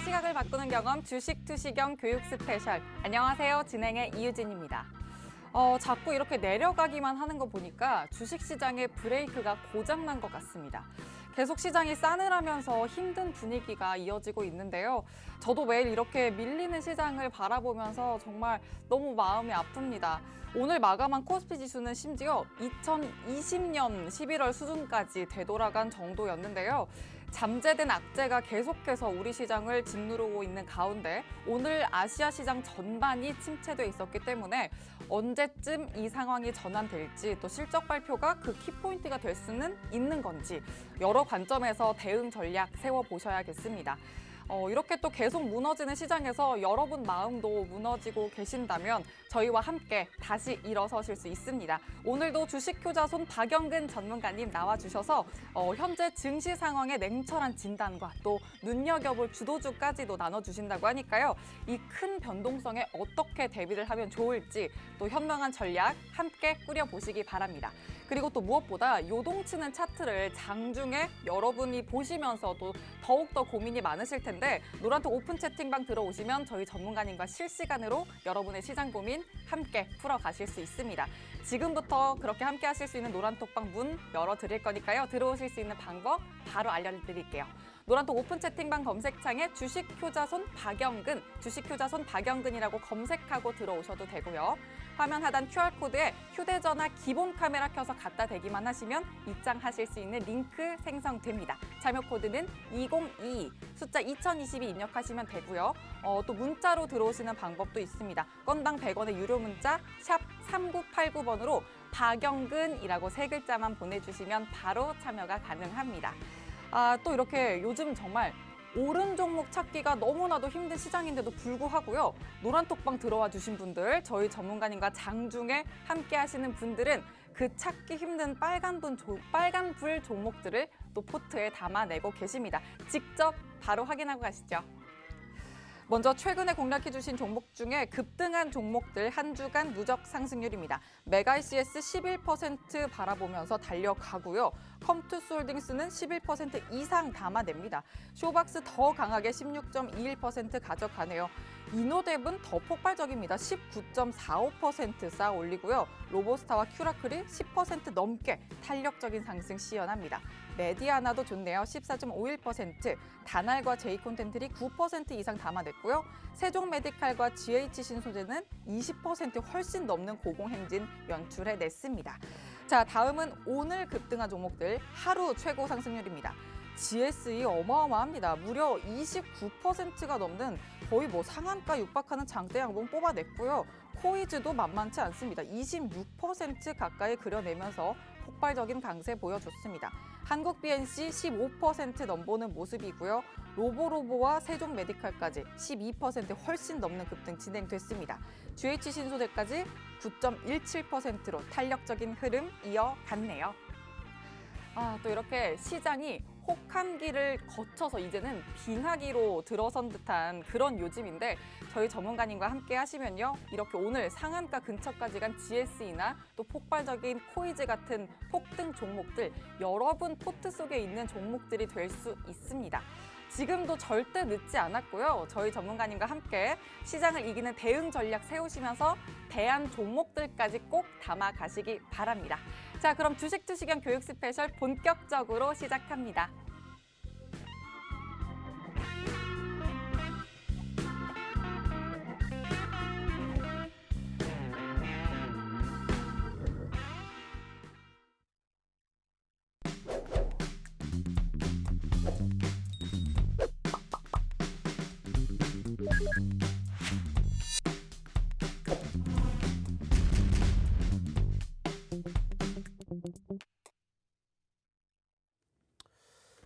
시각을 바꾸는 경험 주식 투시경 교육 스페셜. 안녕하세요. 진행의 이유진입니다. 자꾸 이렇게 내려가기만 하는 거 보니까 주식시장의 브레이크가 고장난 것 같습니다. 계속 시장이 싸늘하면서 힘든 분위기가 이어지고 있는데요. 저도 매일 이렇게 밀리는 시장을 바라보면서 정말 너무 마음이 아픕니다. 오늘 마감한 코스피 지수는 심지어 2020년 11월 수준까지 되돌아간 정도였는데요. 잠재된 악재가 계속해서 우리 시장을 짓누르고 있는 가운데 오늘 아시아 시장 전반이 침체돼 있었기 때문에 언제쯤 이 상황이 전환될지 또 실적 발표가 그 키포인트가 될 수는 있는 건지 여러 관점에서 대응 전략 세워보셔야겠습니다. 이렇게 또 계속 무너지는 시장에서 여러분 마음도 무너지고 계신다면 저희와 함께 다시 일어서실 수 있습니다. 오늘도 주식효자손 박영근 전문가님 나와주셔서 현재 증시 상황의 냉철한 진단과 또 눈여겨볼 주도주까지도 나눠주신다고 하니까요. 이 큰 변동성에 어떻게 대비를 하면 좋을지 또 현명한 전략 함께 꾸려보시기 바랍니다. 그리고 또 무엇보다 요동치는 차트를 장중에 여러분이 보시면서도 더욱더 고민이 많으실 텐데 노란톡 오픈 채팅방 들어오시면 저희 전문가님과 실시간으로 여러분의 시장 고민 함께 풀어가실 수 있습니다. 지금부터 그렇게 함께 하실 수 있는 노란톡방 문 열어드릴 거니까요. 들어오실 수 있는 방법 바로 알려드릴게요. 노란톡 오픈 채팅방 검색창에 주식효자손 박영근, 주식효자손 박영근이라고 검색하고 들어오셔도 되고요. 화면 하단 QR코드에 휴대전화 기본 카메라 켜서 갖다 대기만 하시면 입장하실 수 있는 링크 생성됩니다. 참여 코드는 2022, 숫자 2022 입력하시면 되고요. 또 문자로 들어오시는 방법도 있습니다. 건당 100원의 유료 문자 샵 3989번으로 박영근이라고 세 글자만 보내주시면 바로 참여가 가능합니다. 또 이렇게 요즘 정말 오른 종목 찾기가 너무나도 힘든 시장인데도 불구하고요. 노란톡방 들어와 주신 분들, 저희 전문가님과 장중에 함께 하시는 분들은 그 찾기 힘든 빨간불 종목들을 또 포트에 담아내고 계십니다. 직접 바로 확인하고 가시죠. 먼저 최근에 공략해주신 종목 중에 급등한 종목들 한 주간 누적 상승률입니다. 메가이시에스 11% 바라보면서 달려가고요. 컴투스홀딩스는 11% 이상 담아냅니다. 쇼박스 더 강하게 16.21% 가져가네요. 이노뎁은 더 폭발적입니다. 19.45% 쌓아 올리고요. 로보스타와 큐라클이 10% 넘게 탄력적인 상승 시연합니다. 메디아나도 좋네요. 14.51%, 다날과 제이콘텐틀이 9% 이상 담아냈고요. 세종메디칼과 GH신소재는 20% 훨씬 넘는 고공행진 연출해냈습니다. 자, 다음은 오늘 급등한 종목들 하루 최고 상승률입니다. GSE 어마어마합니다. 무려 29%가 넘는 거의 상한가 육박하는 장대 양봉 뽑아냈고요. 코이즈도 만만치 않습니다. 26% 가까이 그려내면서 폭발적인 강세 보여줬습니다. 한국 BNC 15% 넘보는 모습이고요. 로보로보와 세종메디칼까지 12% 훨씬 넘는 급등 진행됐습니다. GH신소재까지 9.17%로 탄력적인 흐름 이어갔네요. 또 이렇게 시장이 혹한기를 거쳐서 이제는 빙하기로 들어선 듯한 그런 요즘인데 저희 전문가님과 함께 하시면요. 이렇게 오늘 상한가 근처까지 간 GSE나 또 폭발적인 코이즈 같은 폭등 종목들 여러분 포트 속에 있는 종목들이 될 수 있습니다. 지금도 절대 늦지 않았고요. 저희 전문가님과 함께 시장을 이기는 대응 전략 세우시면서 대안 종목들까지 꼭 담아가시기 바랍니다. 자, 그럼 주식 투시경 교육 스페셜 본격적으로 시작합니다.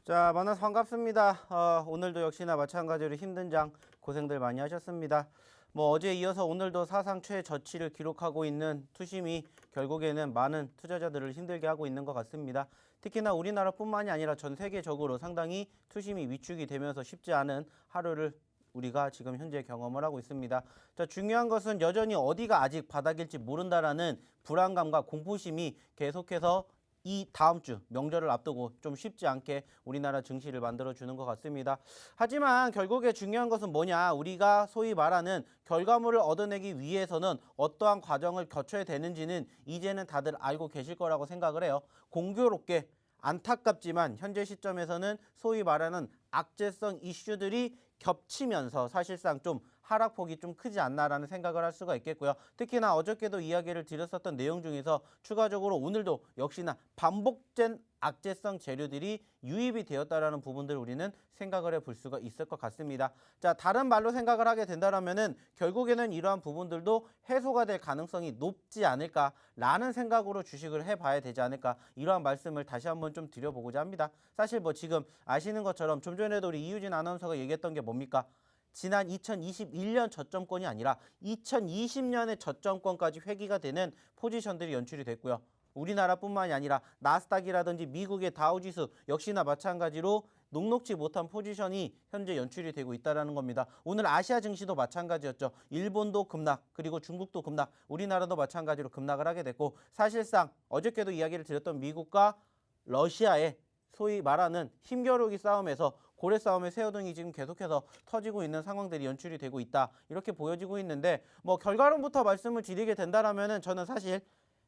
자, 만나서 반갑습니다. 오늘도 역시나 마찬가지로 힘든 장 고생들 많이 하셨습니다. 어제에 이어서 오늘도 사상 최저치를 기록하고 있는 투심이 결국에는 많은 투자자들을 힘들게 하고 있는 것 같습니다. 특히나 우리나라뿐만이 아니라 전 세계적으로 상당히 투심이 위축이 되면서 쉽지 않은 하루를 우리가 지금 현재 경험을 하고 있습니다. 자, 중요한 것은 여전히 어디가 아직 바닥일지 모른다라는 불안감과 공포심이 계속해서 이 다음 주 명절을 앞두고 좀 쉽지 않게 우리나라 증시를 만들어주는 것 같습니다. 하지만 결국에 중요한 것은 뭐냐? 우리가 소위 말하는 결과물을 얻어내기 위해서는 어떠한 과정을 거쳐야 되는지는 이제는 다들 알고 계실 거라고 생각을 해요. 공교롭게 안타깝지만 현재 시점에서는 소위 말하는 악재성 이슈들이 겹치면서 사실상 좀 하락폭이 좀 크지 않나라는 생각을 할 수가 있겠고요. 특히나 어저께도 이야기를 드렸었던 내용 중에서 추가적으로 오늘도 역시나 반복된 악재성 재료들이 유입이 되었다라는 부분들 우리는 생각을 해볼 수가 있을 것 같습니다. 자, 다른 말로 생각을 하게 된다면은 결국에는 이러한 부분들도 해소가 될 가능성이 높지 않을까라는 생각으로 주식을 해봐야 되지 않을까, 이러한 말씀을 다시 한번 좀 드려보고자 합니다. 사실 뭐 지금 아시는 것처럼 좀 전에도 우리 이유진 아나운서가 얘기했던 게 뭡니까? 지난 2021년 저점권이 아니라 2020년의 저점권까지 회귀가 되는 포지션들이 연출이 됐고요. 우리나라뿐만이 아니라 나스닥이라든지 미국의 다우지수 역시나 마찬가지로 녹록지 못한 포지션이 현재 연출이 되고 있다는 겁니다. 오늘 아시아 증시도 마찬가지였죠. 일본도 급락, 그리고 중국도 급락, 우리나라도 마찬가지로 급락을 하게 됐고, 사실상 어저께도 이야기를 드렸던 미국과 러시아의 소위 말하는 힘겨루기 싸움에서 고래 싸움의 새우등이 지금 계속해서 터지고 있는 상황들이 연출이 되고 있다, 이렇게 보여지고 있는데, 뭐 결과론부터 말씀을 드리게 된다라면은 저는 사실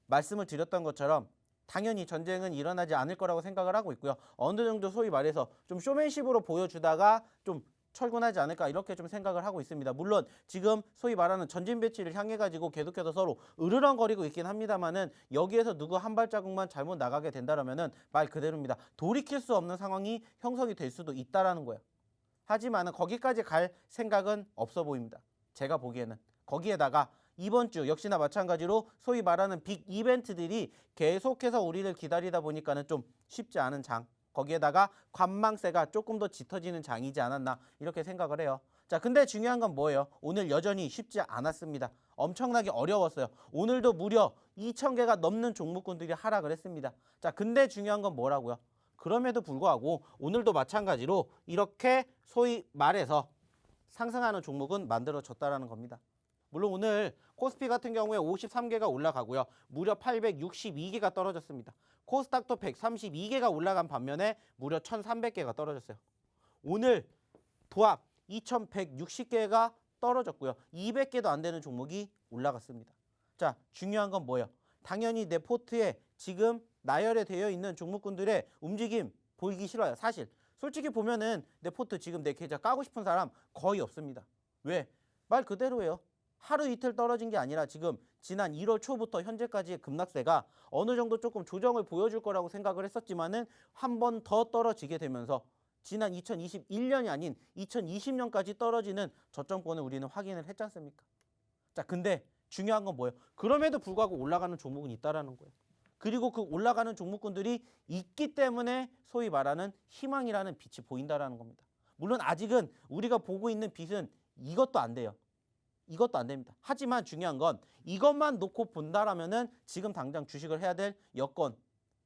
말씀을 드렸던 것처럼 당연히 전쟁은 일어나지 않을 거라고 생각을 하고 있고요. 어느 정도 소위 말해서 좀 쇼맨십으로 보여주다가 좀 철군하지 않을까, 이렇게 좀 생각을 하고 있습니다. 물론 지금 소위 말하는 전진 배치를 향해 가지고 계속해서 서로 으르렁거리고 있긴 합니다만은, 여기에서 누구 한 발자국만 잘못 나가게 된다라면은 말 그대로입니다. 돌이킬 수 없는 상황이 형성이 될 수도 있다라는 거예요. 하지만은 거기까지 갈 생각은 없어 보입니다. 제가 보기에는. 거기에다가 이번 주 역시나 마찬가지로 소위 말하는 빅 이벤트들이 계속해서 우리를 기다리다 보니까는 좀 쉽지 않은 장, 거기에다가 관망세가 조금 더 짙어지는 장이지 않았나, 이렇게 생각을 해요. 자, 근데 중요한 건 뭐예요? 오늘 여전히 쉽지 않았습니다. 엄청나게 어려웠어요. 오늘도 무려 2,000개가 넘는 종목군들이 하락을 했습니다. 자, 근데 중요한 건 뭐라고요? 그럼에도 불구하고 오늘도 마찬가지로 이렇게 소위 말해서 상승하는 종목은 만들어졌다라는 겁니다. 물론 오늘 코스피 같은 경우에 53개가 올라가고요. 무려 862개가 떨어졌습니다. 코스닥도 132개가 올라간 반면에 무려 1,300개가 떨어졌어요. 오늘 도합 2,160개가 떨어졌고요. 200개도 안 되는 종목이 올라갔습니다. 자, 중요한 건 뭐예요? 당연히 내 포트에 지금 나열되어 있는 종목군들의 움직임 보이기 싫어요. 사실 솔직히 보면은 내 포트 지금 내 계좌 까고 싶은 사람 거의 없습니다. 왜? 말 그대로예요. 하루 이틀 떨어진 게 아니라 지금 지난 1월 초부터 현재까지의 급락세가 어느 정도 조금 조정을 보여줄 거라고 생각을 했었지만은 한 번 더 떨어지게 되면서 지난 2021년이 아닌 2020년까지 떨어지는 저점권을 우리는 확인을 했지 않습니까? 자, 근데 중요한 건 뭐예요? 그럼에도 불구하고 올라가는 종목은 있다라는 거예요. 그리고 그 올라가는 종목군들이 있기 때문에 소위 말하는 희망이라는 빛이 보인다라는 겁니다. 물론 아직은 우리가 보고 있는 빛은 이것도 안 돼요. 이것도 안 됩니다. 하지만 중요한 건 이것만 놓고 본다라면은 지금 당장 주식을 해야 될 여건,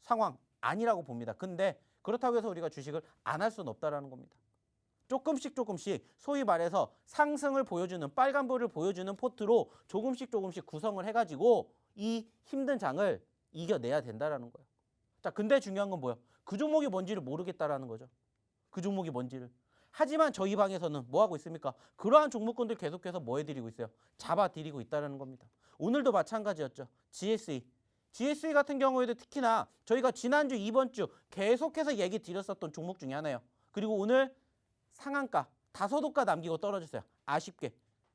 상황 아니라고 봅니다. 근데 그렇다고 해서 우리가 주식을 안 할 수는 없다라는 겁니다. 조금씩 소위 말해서 상승을 보여주는, 빨간불을 보여주는 포트로 조금씩 구성을 해가지고 이 힘든 장을 이겨내야 된다라는 거예요. 자, 근데 중요한 건 뭐예요? 그 종목이 뭔지를 모르겠다라는 거죠. 그 종목이 뭔지를. 하지만 저희 방에서는 뭐 하고 있습니까? 그러한 종목군들 계속해서 뭐 해드리고 있어요? 잡아드리고 있다는 겁니다. 오늘도 마찬가지였죠. GSE 같은 경우에도 특히나 저희가 지난주, 이번 주 계속해서 얘기 드렸었던 종목 중에 하나예요. 그리고 오늘 상한가 5호가 남기고 떨어졌어요. 아쉽게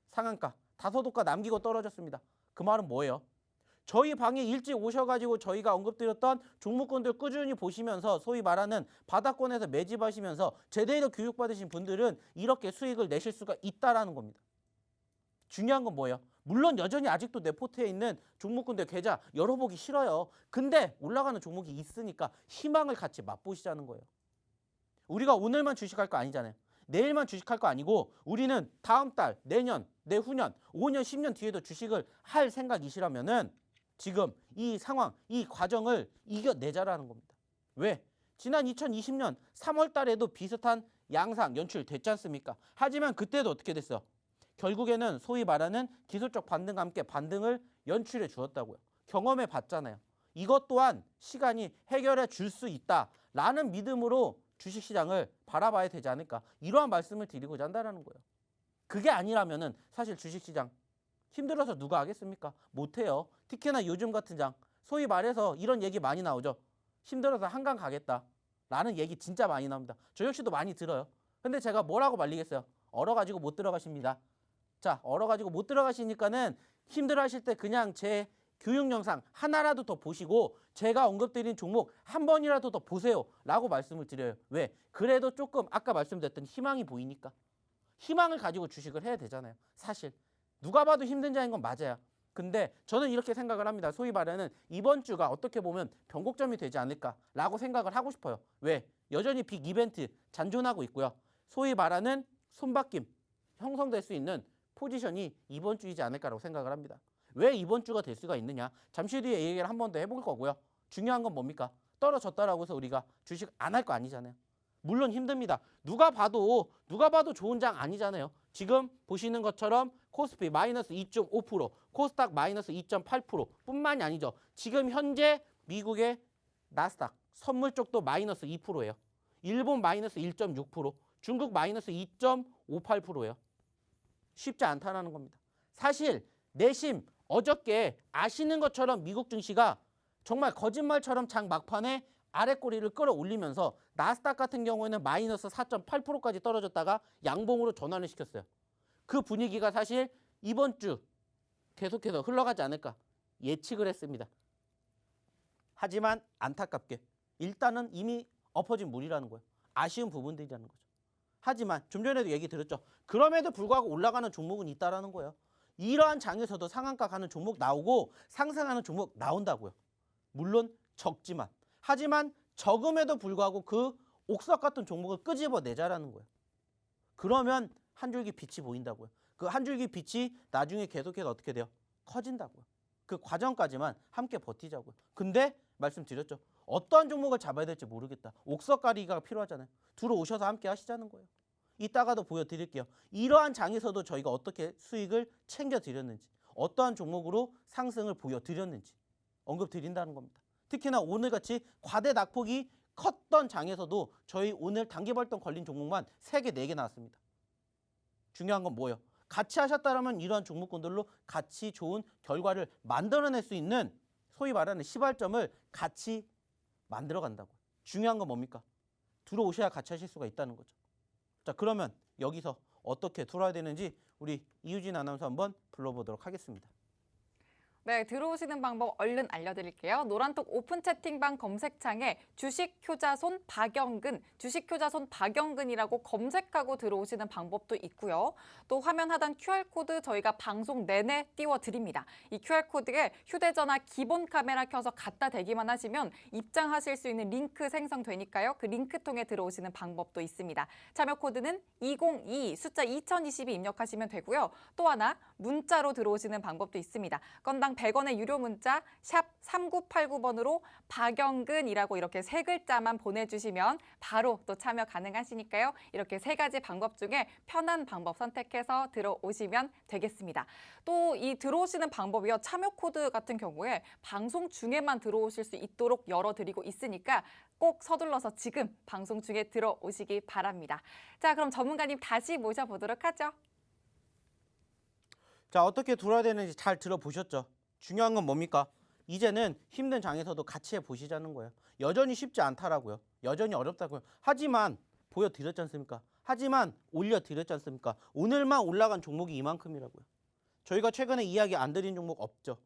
상한가 5호가 남기고 떨어졌습니다. 그 말은 뭐예요? 저희 방에 일찍 오셔가지고 저희가 언급드렸던 종목군들 꾸준히 보시면서 소위 말하는 바닥권에서 매집하시면서 제대로 교육받으신 분들은 이렇게 수익을 내실 수가 있다라는 겁니다. 중요한 건 뭐예요? 물론 여전히 아직도 내 포트에 있는 종목군들 계좌 열어보기 싫어요. 근데 올라가는 종목이 있으니까 희망을 같이 맛보시자는 거예요. 우리가 오늘만 주식할 거 아니잖아요. 내일만 주식할 거 아니고 우리는 다음 달, 내년, 내후년, 5년, 10년 뒤에도 주식을 할 생각이시라면은 지금 이 상황, 이 과정을 이겨내자라는 겁니다. 왜? 지난 2020년 3월 달에도 비슷한 양상 연출됐지 않습니까? 하지만 그때도 어떻게 됐어요? 결국에는 소위 말하는 기술적 반등과 함께 반등을 연출해 주었다고요. 경험해 봤잖아요. 이것 또한 시간이 해결해 줄 수 있다라는 믿음으로 주식시장을 바라봐야 되지 않을까. 이러한 말씀을 드리고자 한다는 거예요. 그게 아니라면은 사실 주식시장 힘들어서 누가 하겠습니까? 못해요. 특히나 요즘 같은 장, 소위 말해서 이런 얘기 많이 나오죠. 힘들어서 한강 가겠다라는 얘기 진짜 많이 나옵니다. 저 역시도 많이 들어요. 근데 제가 뭐라고 말리겠어요? 얼어가지고 못 들어가십니다. 자, 얼어가지고 못 들어가시니까는 힘들어하실 때 그냥 제 교육 영상 하나라도 더 보시고 제가 언급드린 종목 한 번이라도 더 보세요 라고 말씀을 드려요. 왜? 그래도 조금 아까 말씀드렸던 희망이 보이니까. 희망을 가지고 주식을 해야 되잖아요. 사실 누가 봐도 힘든 자인 건 맞아요. 근데 저는 이렇게 생각을 합니다. 소위 말하는 이번 주가 어떻게 보면 변곡점이 되지 않을까라고 생각을 하고 싶어요. 왜? 여전히 빅 이벤트 잔존하고 있고요. 소위 말하는 손바뀜 형성될 수 있는 포지션이 이번 주이지 않을까라고 생각을 합니다. 왜 이번 주가 될 수가 있느냐? 잠시 뒤에 얘기를 한 번 더 해볼 거고요. 중요한 건 뭡니까? 떨어졌다라고 해서 우리가 주식 안 할 거 아니잖아요. 물론 힘듭니다. 누가 봐도 좋은 장 아니잖아요. 지금 보시는 것처럼 코스피 마이너스 2.5%, 코스닥 마이너스 2.8% 뿐만이 아니죠. 지금 현재 미국의 나스닥 선물 쪽도 마이너스 2%예요. 일본 마이너스 1.6%, 중국 마이너스 2.58%예요. 쉽지 않다는 겁니다. 사실 내심 어저께 아시는 것처럼 미국 증시가 정말 거짓말처럼 장 막판에 아래꼬리를 끌어올리면서 나스닥 같은 경우에는 마이너스 4.8%까지 떨어졌다가 양봉으로 전환을 시켰어요. 그 분위기가 사실 이번 주 계속해서 흘러가지 않을까 예측을 했습니다. 하지만 안타깝게 일단은 이미 엎어진 물이라는 거예요. 아쉬운 부분들이라는 거죠. 하지만 좀 전에도 얘기 드렸죠. 그럼에도 불구하고 올라가는 종목은 있다라는 거예요. 이러한 장에서도 상한가 가는 종목 나오고 상승하는 종목 나온다고요. 물론 적지만. 하지만 적음에도 불구하고 그 옥석 같은 종목을 끄집어내자라는 거예요. 그러면 한 줄기 빛이 보인다고요. 그 한 줄기 빛이 나중에 계속해서 어떻게 돼요? 커진다고요. 그 과정까지만 함께 버티자고요. 근데 말씀드렸죠. 어떠한 종목을 잡아야 될지 모르겠다. 옥석가리가 필요하잖아요. 들어오셔서 함께 하시자는 거예요. 이따가도 보여드릴게요. 이러한 장에서도 저희가 어떻게 수익을 챙겨드렸는지, 어떠한 종목으로 상승을 보여드렸는지 언급드린다는 겁니다. 특히나 오늘같이 과대 낙폭이 컸던 장에서도 저희 오늘 단기발동 걸린 종목만 3개, 4개 나왔습니다. 중요한 건 뭐예요? 같이 하셨다면 이러한 종목군들로 같이 좋은 결과를 만들어낼 수 있는 소위 말하는 시발점을 같이 만들어 간다고. 중요한 건 뭡니까? 들어오셔야 같이 하실 수가 있다는 거죠. 자, 그러면 여기서 어떻게 들어와야 되는지 우리 이유진 아나운서 한번 불러보도록 하겠습니다. 네, 들어오시는 방법 얼른 알려드릴게요. 노란톡 오픈 채팅방 검색창에 주식효자손 박영근, 주식효자손 박영근이라고 검색하고 들어오시는 방법도 있고요. 또 화면 하단 QR코드 저희가 방송 내내 띄워드립니다. 이 QR코드에 휴대전화 기본 카메라 켜서 갖다 대기만 하시면 입장하실 수 있는 링크 생성되니까요. 그 링크 통해 들어오시는 방법도 있습니다. 참여 코드는 2022 숫자 2022 입력하시면 되고요. 또 하나 문자로 들어오시는 방법도 있습니다. 건당 100원의 유료 문자 샵 3989번으로 박영근이라고 이렇게 3글자만 보내주시면 바로 또 참여 가능하시니까요. 이렇게 3가지 방법 중에 편한 방법 선택해서 들어오시면 되겠습니다. 또 이 들어오시는 방법이요. 참여 코드 같은 경우에 방송 중에만 들어오실 수 있도록 열어드리고 있으니까 꼭 서둘러서 지금 방송 중에 들어오시기 바랍니다. 자, 그럼 전문가님 다시 모셔보도록 하죠. 자, 어떻게 들어야 되는지 잘 들어보셨죠? 중요한 건 뭡니까? 이제는 힘든 장에서도 같이 해보시자는 거예요. 여전히 쉽지 않다라고요. 여전히 어렵다고요. 하지만 보여드렸지 않습니까? 하지만 올려드렸지 않습니까? 오늘만 올라간 종목이 이만큼이라고요. 저희가 최근에 이야기 안 드린 종목 없죠.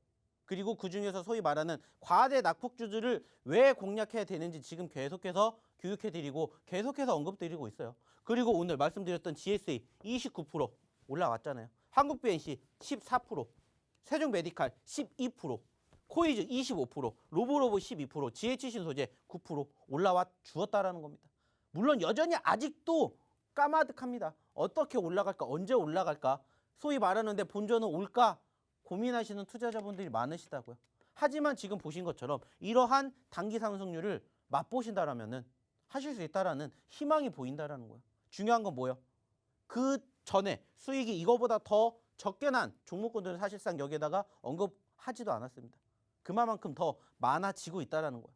그리고 그중에서 소위 말하는 과대 낙폭주들을 왜 공략해야 되는지 지금 계속해서 교육해드리고 계속해서 언급드리고 있어요. 그리고 오늘 말씀드렸던 GSA 29% 올라왔잖아요. 한국BNC 14%, 세종메디칼 12%, 코이즈 25%, 로보로보 12%, GH신소재 9% 올라와 주었다라는 겁니다. 물론 여전히 아직도 까마득합니다. 어떻게 올라갈까? 언제 올라갈까? 소위 말하는데 본전은 올까? 고민하시는 투자자분들이 많으시다고요. 하지만 지금 보신 것처럼 이러한 단기 상승률을 맛보신다라면은 하실 수 있다라는 희망이 보인다라는 거예요. 중요한 건 뭐예요? 그 전에 수익이 이거보다 더 적게 난 종목군들은 사실상 여기에다가 언급하지도 않았습니다. 그만큼 더 많아지고 있다는 거예요.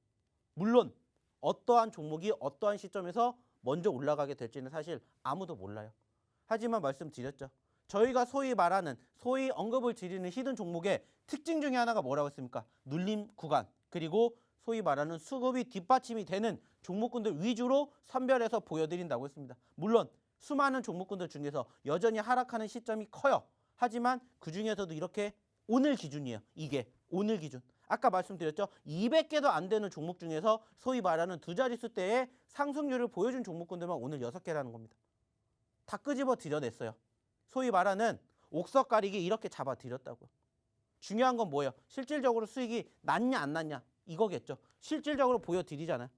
물론 어떠한 종목이 어떠한 시점에서 먼저 올라가게 될지는 사실 아무도 몰라요. 하지만 말씀드렸죠. 저희가 소위 말하는 소위 언급을 드리는 히든 종목의 특징 중에 하나가 뭐라고 했습니까? 눌림 구간 그리고 소위 말하는 수급이 뒷받침이 되는 종목군들 위주로 선별해서 보여드린다고 했습니다. 물론 수많은 종목군들 중에서 여전히 하락하는 시점이 커요. 하지만 그중에서도 이렇게 오늘 기준이에요. 이게 오늘 기준. 아까 말씀드렸죠. 200개도 안 되는 종목 중에서 소위 말하는 두 자릿수대의 상승률을 보여준 종목군들만 오늘 6개라는 겁니다. 다 끄집어 드려냈어요. 소위 말하는 옥석 가리기 이렇게 잡아 드렸다고요. 중요한 건 뭐예요? 실질적으로 수익이 났냐 안 났냐 이거겠죠. 실질적으로 보여드리잖아요.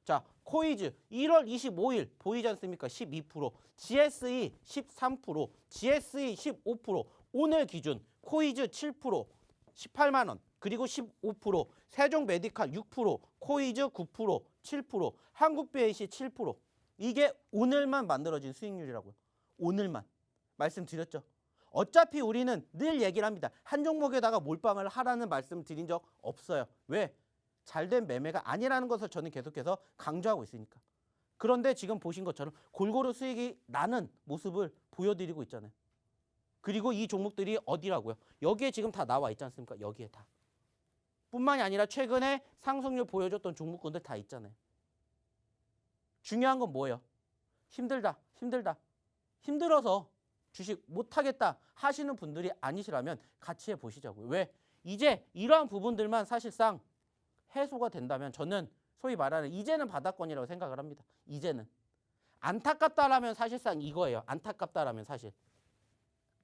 자, 코이즈 1월 25일 보이지 않습니까? 12%, GSE 13%, GSE 15%, 오늘 기준 코이즈 7%, 18만 원, 그리고 15%, 세종 메디칼 6%, 코이즈 9%, 7%, 한국 BAC 7%. 이게 오늘만 만들어진 수익률이라고요. 오늘만. 말씀드렸죠. 어차피 우리는 늘 얘기를 합니다. 한 종목에다가 몰빵을 하라는 말씀 드린 적 없어요. 왜? 잘된 매매가 아니라는 것을 저는 계속해서 강조하고 있으니까. 그런데 지금 보신 것처럼 골고루 수익이 나는 모습을 보여드리고 있잖아요. 그리고 이 종목들이 어디라고요? 여기에 지금 다 나와 있지 않습니까? 여기에 다. 뿐만이 아니라 최근에 상승률 보여줬던 종목군들 다 있잖아요. 중요한 건 뭐예요? 힘들다. 힘들어서 주식 못하겠다 하시는 분들이 아니시라면 같이 해보시자고요. 왜? 이제 이러한 부분들만 사실상 해소가 된다면 저는 소위 말하는 이제는 바닥권이라고 생각을 합니다. 이제는. 안타깝다라면 사실상 이거예요. 안타깝다라면 사실.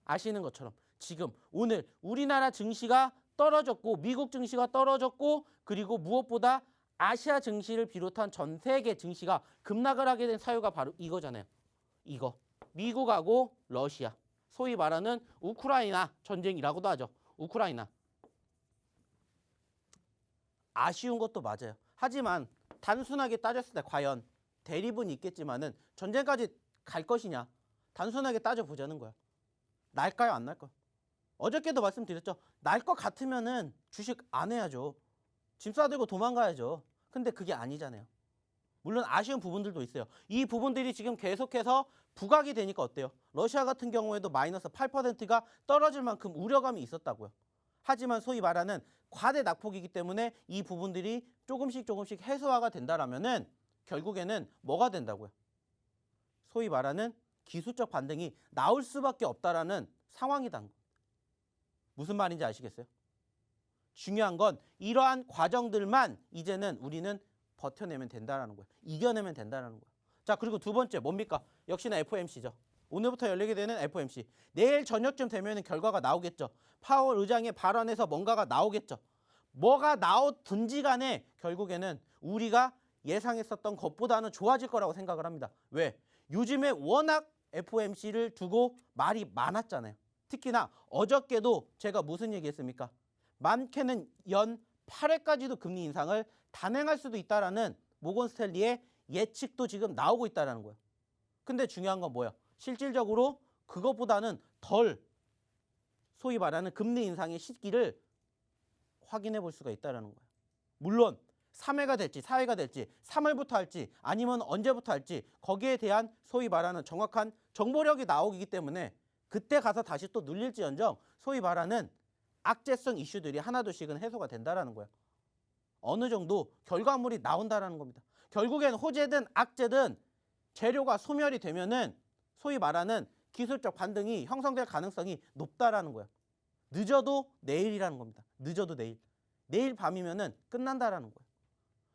아시는 것처럼 지금 오늘 우리나라 증시가 떨어졌고 미국 증시가 떨어졌고 그리고 무엇보다 아시아 증시를 비롯한 전 세계 증시가 급락을 하게 된 사유가 바로 이거잖아요. 이거. 미국하고 러시아. 소위 말하는 우크라이나 전쟁이라고도 하죠. 우크라이나. 아쉬운 것도 맞아요. 하지만 단순하게 따졌을 때 과연 대립은 있겠지만은 전쟁까지 갈 것이냐. 단순하게 따져보자는 거야. 날까요? 안 날까요? 어저께도 말씀드렸죠. 날 것 같으면은 주식 안 해야죠. 짐 싸들고 도망가야죠. 근데 그게 아니잖아요. 물론 아쉬운 부분들도 있어요. 이 부분들이 지금 계속해서 부각이 되니까 어때요? 러시아 같은 경우에도 마이너스 8%가 떨어질 만큼 우려감이 있었다고요. 하지만 소위 말하는 과대 낙폭이기 때문에 이 부분들이 조금씩 해소화가 된다라면은 결국에는 뭐가 된다고요? 소위 말하는 기술적 반등이 나올 수밖에 없다라는 상황이다. 무슨 말인지 아시겠어요? 중요한 건 이러한 과정들만 이제는 우리는 버텨내면 된다는 거예요. 이겨내면 된다는 거예요. 자, 그리고 두 번째 뭡니까? 역시나 FOMC죠. 오늘부터 열리게 되는 FOMC. 내일 저녁쯤 되면 결과가 나오겠죠. 파월 의장의 발언에서 뭔가가 나오겠죠. 뭐가 나오든지 간에 결국에는 우리가 예상했었던 것보다는 좋아질 거라고 생각을 합니다. 왜? 요즘에 워낙 FOMC를 두고 말이 많았잖아요. 특히나 어저께도 제가 무슨 얘기했습니까? 많게는 연 8회까지도 금리 인상을 단행할 수도 있다라는 모건 스탠리의 예측도 지금 나오고 있다는 거예요. 근데 중요한 건 뭐예요? 실질적으로 그것보다는 덜 소위 말하는 금리 인상의 시기를 확인해 볼 수가 있다는 거예요. 물론 3회가 될지 4회가 될지 3월부터 할지 아니면 언제부터 할지 거기에 대한 소위 말하는 정확한 정보력이 나오기 때문에 그때 가서 다시 또 눌릴지언정 소위 말하는 악재성 이슈들이 하나둘씩은 해소가 된다는 거예요. 어느 정도 결과물이 나온다는 겁니다. 결국엔 호재든 악재든 재료가 소멸이 되면은 소위 말하는 기술적 반등이 형성될 가능성이 높다라는 거예요. 늦어도 내일이라는 겁니다. 늦어도 내일. 내일 밤이면은 끝난다라는 거예요.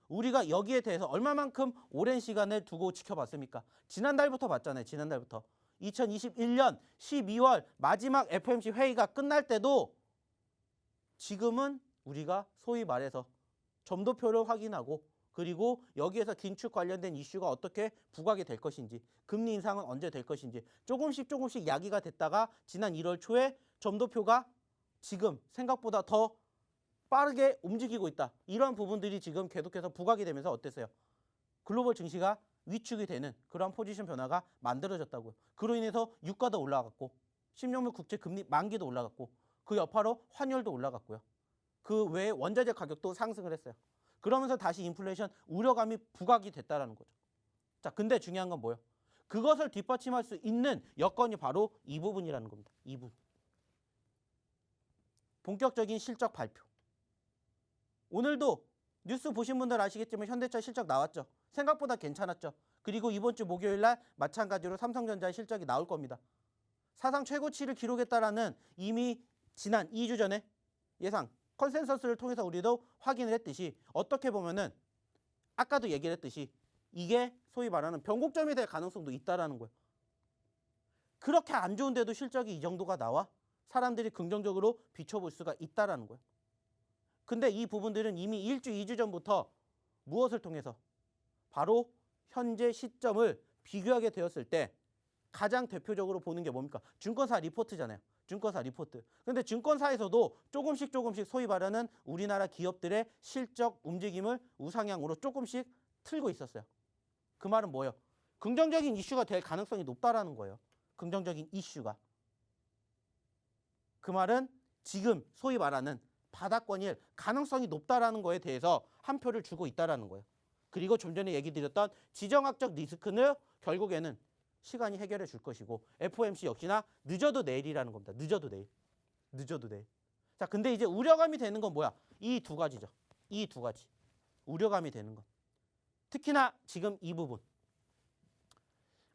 우리가 여기에 대해서 얼마만큼 오랜 시간을 두고 지켜봤습니까? 지난달부터 봤잖아요. 지난달부터. 2021년 12월 마지막 FOMC 회의가 끝날 때도 지금은 우리가 소위 말해서 점도표를 확인하고 그리고 여기에서 긴축 관련된 이슈가 어떻게 부각이 될 것인지 금리 인상은 언제 될 것인지 조금씩 야기가 됐다가 지난 1월 초에 점도표가 지금 생각보다 더 빠르게 움직이고 있다. 이런 부분들이 지금 계속해서 부각이 되면서 어땠어요? 글로벌 증시가 위축이 되는 그런 포지션 변화가 만들어졌다고요. 그로 인해서 유가도 올라갔고 10년물 국채 금리 만기도 올라갔고 그 여파로 환율도 올라갔고요. 그 외에 원자재 가격도 상승을 했어요. 그러면서 다시 인플레이션 우려감이 부각이 됐다라는 거죠. 자, 근데 중요한 건 뭐예요? 그것을 뒷받침할 수 있는 여건이 바로 이 부분이라는 겁니다. 이 부분. 본격적인 실적 발표. 오늘도 뉴스 보신 분들 아시겠지만 현대차 실적 나왔죠. 생각보다 괜찮았죠. 그리고 이번 주 목요일 날 마찬가지로 삼성전자의 실적이 나올 겁니다. 사상 최고치를 기록했다라는 이미 지난 2주 전에 예상 컨센서스를 통해서 우리도 확인을 했듯이 어떻게 보면은 아까도 얘기를 했듯이 이게 소위 말하는 변곡점이 될 가능성도 있다라는 거예요. 그렇게 안 좋은데도 실적이 이 정도가 나와 사람들이 긍정적으로 비춰볼 수가 있다라는 거예요. 근데 이 부분들은 이미 1주, 2주 전부터 무엇을 통해서 바로 현재 시점을 비교하게 되었을 때 가장 대표적으로 보는 게 뭡니까? 증권사 리포트잖아요. 증권사 리포트. 근데 증권사에서도 조금씩 소위 말하는 우리나라 기업들의 실적 움직임을 우상향으로 조금씩 틀고 있었어요. 그 말은 뭐예요? 긍정적인 이슈가 될 가능성이 높다라는 거예요. 긍정적인 이슈가. 그 말은 지금 소위 말하는 바닥권일 가능성이 높다라는 거에 대해서 한 표를 주고 있다라는 거예요. 그리고 좀 전에 얘기 드렸던 지정학적 리스크는 결국에는 시간이 해결해 줄 것이고 FOMC 역시나 늦어도 내일이라는 겁니다. 늦어도 내일. 늦어도 내일. 자, 근데 이제 우려감이 되는 건 뭐야? 이 두 가지죠. 이 두 가지. 우려감이 되는 건. 특히나 지금 이 부분.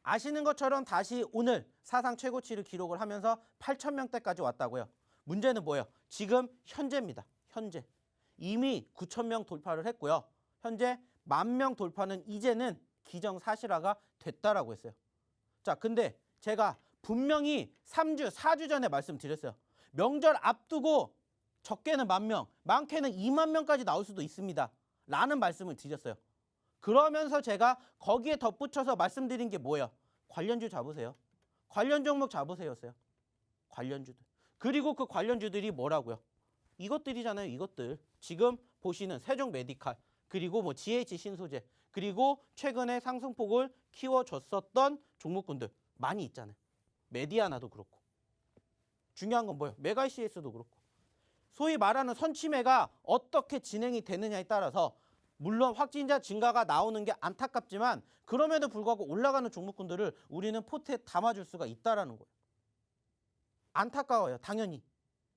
아시는 것처럼 다시 오늘 사상 최고치를 기록을 하면서 8,000명대까지 왔다고요. 문제는 뭐예요? 지금 현재입니다. 현재. 이미 9,000명 돌파를 했고요. 현재 10,000명 돌파는 이제는 기정사실화가 됐다라고 했어요. 자, 근데 제가 분명히 3주, 4주 전에 말씀드렸어요. 명절 앞두고 적게는 10,000명, 많게는 20,000명까지 나올 수도 있습니다. 라는 말씀을 드렸어요. 그러면서 제가 거기에 덧붙여서 말씀드린 게 뭐예요? 관련주 잡으세요. 관련 종목 잡으세요였어요. 관련주들. 그리고 그 관련주들이 뭐라고요? 이것들이잖아요. 이것들. 지금 보시는 세종 메디칼, 그리고 뭐 GH 신소재, 그리고 최근에 상승폭을 키워줬었던 종목군들 많이 있잖아요. 메디아나도 그렇고. 중요한 건 뭐예요? 메가CS도 그렇고. 소위 말하는 선취매가 어떻게 진행이 되느냐에 따라서 물론 확진자 증가가 나오는 게 안타깝지만 그럼에도 불구하고 올라가는 종목군들을 우리는 포트에 담아줄 수가 있다라는 거예요. 안타까워요. 당연히.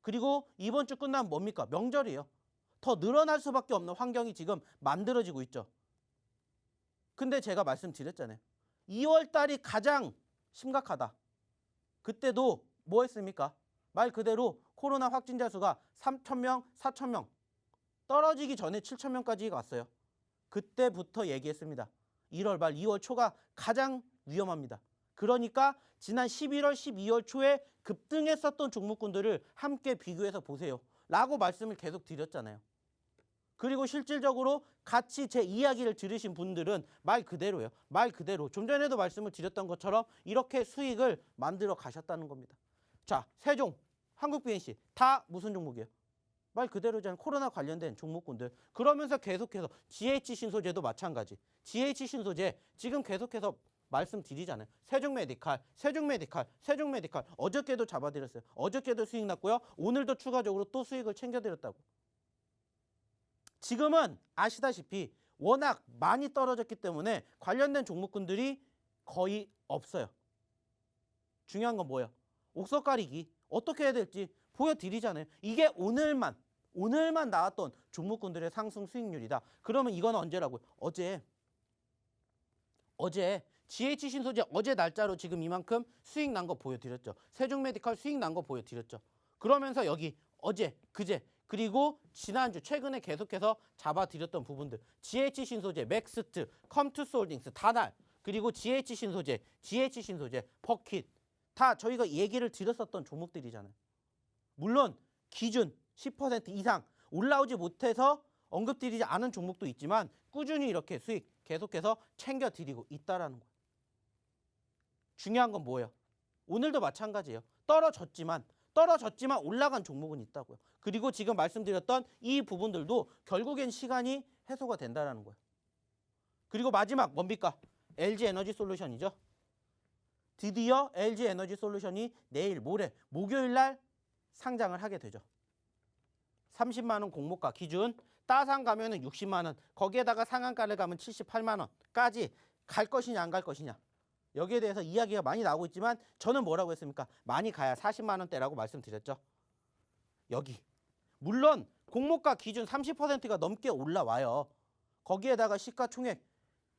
그리고 이번 주 끝나면 뭡니까? 명절이에요. 더 늘어날 수밖에 없는 환경이 지금 만들어지고 있죠. 근데 제가 말씀드렸잖아요. 2월 달이 가장 심각하다. 그때도 뭐 했습니까? 말 그대로 코로나 확진자 수가 3,000명, 4,000명 떨어지기 전에 7,000명까지 갔어요. 그때부터 얘기했습니다. 1월 말 2월 초가 가장 위험합니다. 그러니까 지난 11월, 12월 초에 급등했었던 종목군들을 함께 비교해서 보세요. 라고 말씀을 계속 드렸잖아요. 그리고 실질적으로 같이 제 이야기를 들으신 분들은 말 그대로예요. 말 그대로. 좀 전에도 말씀을 드렸던 것처럼 이렇게 수익을 만들어 가셨다는 겁니다. 자, 세종, 한국BNC 다 무슨 종목이에요? 말 그대로잖아요. 코로나 관련된 종목군들. 그러면서 계속해서 GH 신소재도 마찬가지. GH 신소재 지금 계속해서 말씀드리잖아요. 세종메디칼, 세종메디칼, 세종메디칼. 어저께도 잡아드렸어요. 어저께도 수익 났고요. 오늘도 추가적으로 또 수익을 챙겨드렸다고. 지금은 아시다시피 워낙 많이 떨어졌기 때문에 관련된 종목군들이 거의 없어요. 중요한 건 뭐예요? 옥석 가리기 어떻게 해야 될지 보여드리잖아요. 이게 오늘만 나왔던 종목군들의 상승 수익률이다. 그러면 이건 언제라고요? 어제 GH 신소재 어제 날짜로 지금 이만큼 수익 난 거 보여드렸죠. 세종메디칼 수익 난 거 보여드렸죠. 그러면서 여기 어제, 그제, 그리고 지난주 최근에 계속해서 잡아드렸던 부분들 GH 신소재, 맥스트, 컴투스홀딩스, 다날, 그리고 GH 신소재, 버킷 다 저희가 얘기를 드렸었던 종목들이잖아요. 물론 기준 10% 이상 올라오지 못해서 언급드리지 않은 종목도 있지만 꾸준히 이렇게 수익 계속해서 챙겨드리고 있다라는 거예요. 중요한 건 뭐예요? 오늘도 마찬가지예요. 떨어졌지만 올라간 종목은 있다고요. 그리고 지금 말씀드렸던 이 부분들도 결국엔 시간이 해소가 된다는 거예요. 그리고 마지막 뭡니까? LG에너지솔루션이죠. 드디어 LG에너지솔루션이 내일 모레 목요일 날 상장을 하게 되죠. 30만 원 공모가 기준, 따상 가면은 60만 원, 거기에다가 상한가를 가면 78만 원까지 갈 것이냐 안 갈 것이냐. 여기에 대해서 이야기가 많이 나오고 있지만 저는 뭐라고 했습니까? 많이 가야 40만 원대라고 말씀드렸죠. 여기. 물론 공모가 기준 30%가 넘게 올라와요. 거기에다가 시가총액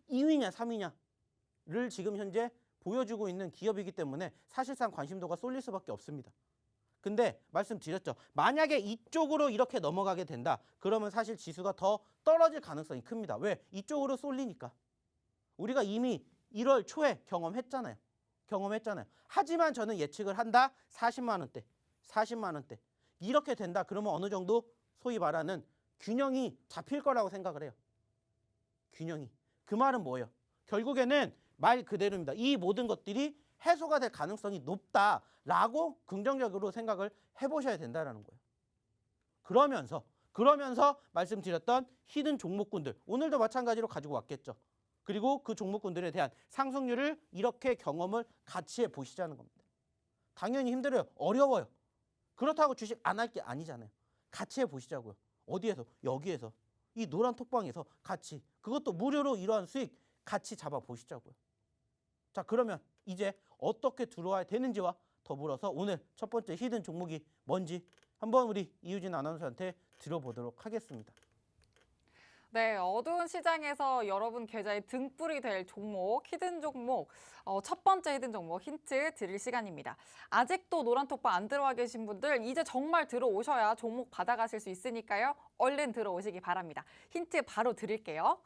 2위냐 3위냐를 지금 현재 보여주고 있는 기업이기 때문에 사실상 관심도가 쏠릴 수밖에 없습니다. 근데 말씀드렸죠. 만약에 이쪽으로 이렇게 넘어가게 된다. 그러면 사실 지수가 더 떨어질 가능성이 큽니다. 왜? 이쪽으로 쏠리니까. 우리가 이미 1월 초에 경험했잖아요. 하지만 저는 예측을 한다. 40만 원대. 40만 원대. 이렇게 된다. 그러면 어느 정도 소위 말하는 균형이 잡힐 거라고 생각을 해요. 균형이. 그 말은 뭐예요? 결국에는 말 그대로입니다. 이 모든 것들이 해소가 될 가능성이 높다라고 긍정적으로 생각을 해보셔야 된다는 거예요. 그러면서 말씀드렸던 히든 종목군들 오늘도 마찬가지로 가지고 왔겠죠. 그리고 그 종목군들에 대한 상승률을 이렇게 경험을 같이 해보시자는 겁니다. 당연히 힘들어요. 어려워요. 그렇다고 주식 안 할 게 아니잖아요. 같이 해보시자고요. 어디에서? 여기에서. 이 노란 톡방에서 같이. 그것도 무료로 이러한 수익 같이 잡아보시자고요. 자, 그러면 이제 어떻게 들어와야 되는지와 더불어서 오늘 첫 번째 히든 종목이 뭔지 한번 우리 이유진 아나운서한테 들어보도록 하겠습니다. 네, 어두운 시장에서 여러분 계좌에 등불이 될 종목, 히든 종목, 첫 번째 히든 종목 힌트 드릴 시간입니다. 아직도 노란톡방 안 들어와 계신 분들 이제 정말 들어오셔야 종목 받아가실 수 있으니까요. 얼른 들어오시기 바랍니다. 힌트 바로 드릴게요.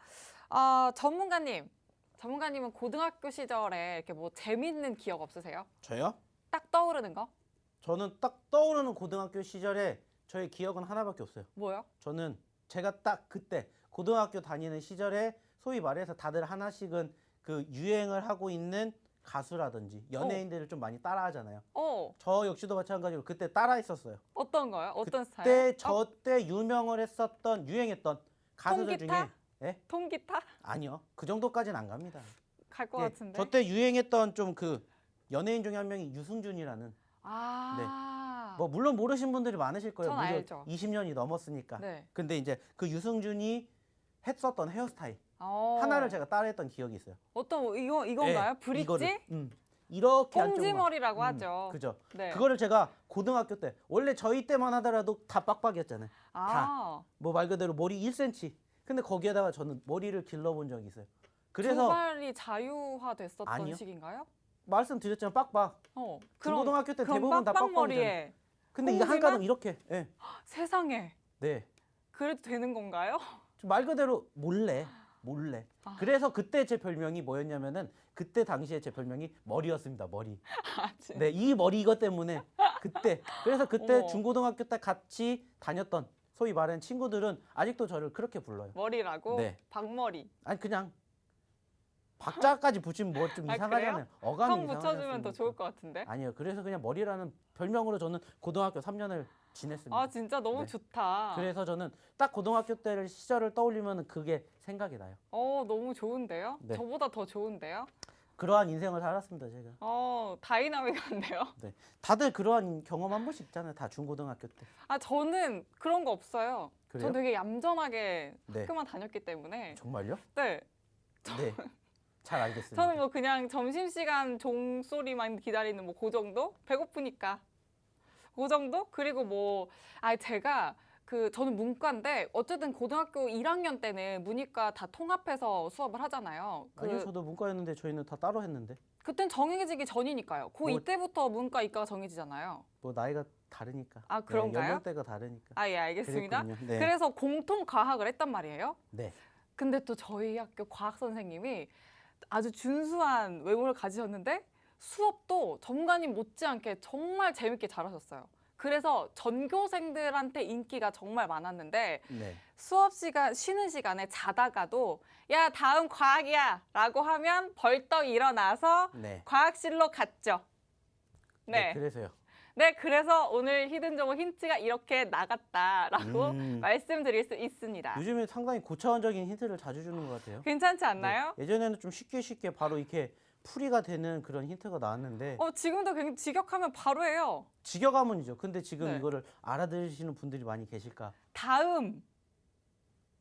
전문가님은 고등학교 시절에 이렇게 뭐 재밌는 기억 없으세요? 저요? 딱 떠오르는 거? 저는 딱 떠오르는 고등학교 시절에 저의 기억은 하나밖에 없어요. 뭐요? 저는 제가 딱 그때 고등학교 다니는 시절에 소위 말해서 다들 하나씩은 그 유행을 하고 있는 가수라든지 연예인들을 좀 많이 따라하잖아요. 저 역시도 마찬가지로 그때 따라했었어요. 어떤 거요? 어떤 그때 스타일? 저때 유행했던 가수들 통기타? 중에 예? 통기타? 아니요. 그 정도까지는 안 갑니다. 갈 것 예, 같은데. 저때 유행했던 좀 그 연예인 중에 한 명이 유승준이라는 뭐 물론 모르신 분들이 많으실 거예요. 전 무려 알죠. 20년이 넘었으니까. 네. 근데 이제 그 유승준이 했었던 헤어스타일 어. 하나를 제가 따라했던 기억이 있어요. 어떤 이건가요? 예, 브릿지? 이거를, 이렇게 한 쪽만. 꽁지머리라고 하죠. 그죠. 네. 그거를 제가 고등학교 때 원래 저희 때만 하더라도 다 빡빡이었잖아요. 아, 뭐 말 그대로 머리 1cm. 근데 거기에다가 저는 머리를 길러본 적이 있어요. 그래서 두발이 자유화됐었던 아니요. 시기인가요? 말씀드렸잖아요. 빡빡. 중고등학교 때 대부분 다 빡빡이잖아요. 빡빡머리에 근데 이게 한 가닥 이렇게. 예. 세상에 네. 그래도 되는 건가요? 말 그대로 몰래. 그래서 그때 제 별명이 뭐였냐면은 그때 당시에 제 별명이 머리였습니다. 머리. 진짜? 네, 이 머리 이것 때문에 그때 그래서 그때 어머. 중고등학교 때 같이 다녔던 소위 말하는 친구들은 아직도 저를 그렇게 불러요. 머리라고? 네. 박머리. 아니 그냥 박자까지 붙이면 뭐 좀 아, 이상하잖아요. 그래요? 어감이 성 붙여주면 더 이상하지 좋을 것 같은데. 아니요. 그래서 그냥 머리라는 별명으로 저는 고등학교 3년을 지냈습니다. 아 진짜 너무 네. 좋다. 그래서 저는 딱 고등학교 때를 시절을 떠올리면 그게 생각이 나요. 너무 좋은데요? 네. 저보다 더 좋은데요? 그러한 인생을 살았습니다, 제가. 다이나믹한데요? 네. 다들 그러한 경험 한 번씩 있잖아요. 다 중고등학교 때. 아 저는 그런 거 없어요. 그래요? 전 되게 얌전하게 네. 학교만 다녔기 때문에. 정말요? 네. 네. 잘 알겠습니다. 저는 뭐 그냥 점심시간 종소리만 기다리는 뭐 그 정도? 배고프니까. 그 정도? 그리고 뭐, 제가 저는 문과인데 어쨌든 고등학교 1학년 때는 문이과 다 통합해서 수업을 하잖아요. 아니요, 저도 문과였는데 저희는 다 따로 했는데. 그땐 정해지기 전이니까요. 뭐- 이때부터 문과, 이과가 정해지잖아요. 뭐 나이가 다르니까. 아, 그런가요? 네, 연령대가 다르니까. 예, 알겠습니다. 그랬군요. 네. 그래서 공통 과학을 했단 말이에요. 네. 근데 또 저희 학교 과학 선생님이 아주 준수한 외모를 가지셨는데 수업도 전문가님 못지않게 정말 재밌게 잘하셨어요. 그래서 전교생들한테 인기가 정말 많았는데 네. 수업 시간, 쉬는 시간에 자다가도 야, 다음 과학이야 라고 하면 벌떡 일어나서 네. 과학실로 갔죠. 네. 네. 그래서요. 네, 그래서 오늘 히든 정보 힌트가 이렇게 나갔다라고 음. 말씀드릴 수 있습니다. 요즘에 상당히 고차원적인 힌트를 자주 주는 것 같아요. 괜찮지 않나요? 네. 예전에는 좀 쉽게 바로 이렇게 풀이가 되는 그런 힌트가 나왔는데 지금도 굉장히 직역하면 바로 해요. 직역하문이죠. 근데 지금 네. 이거를 알아들으시는 분들이 많이 계실까?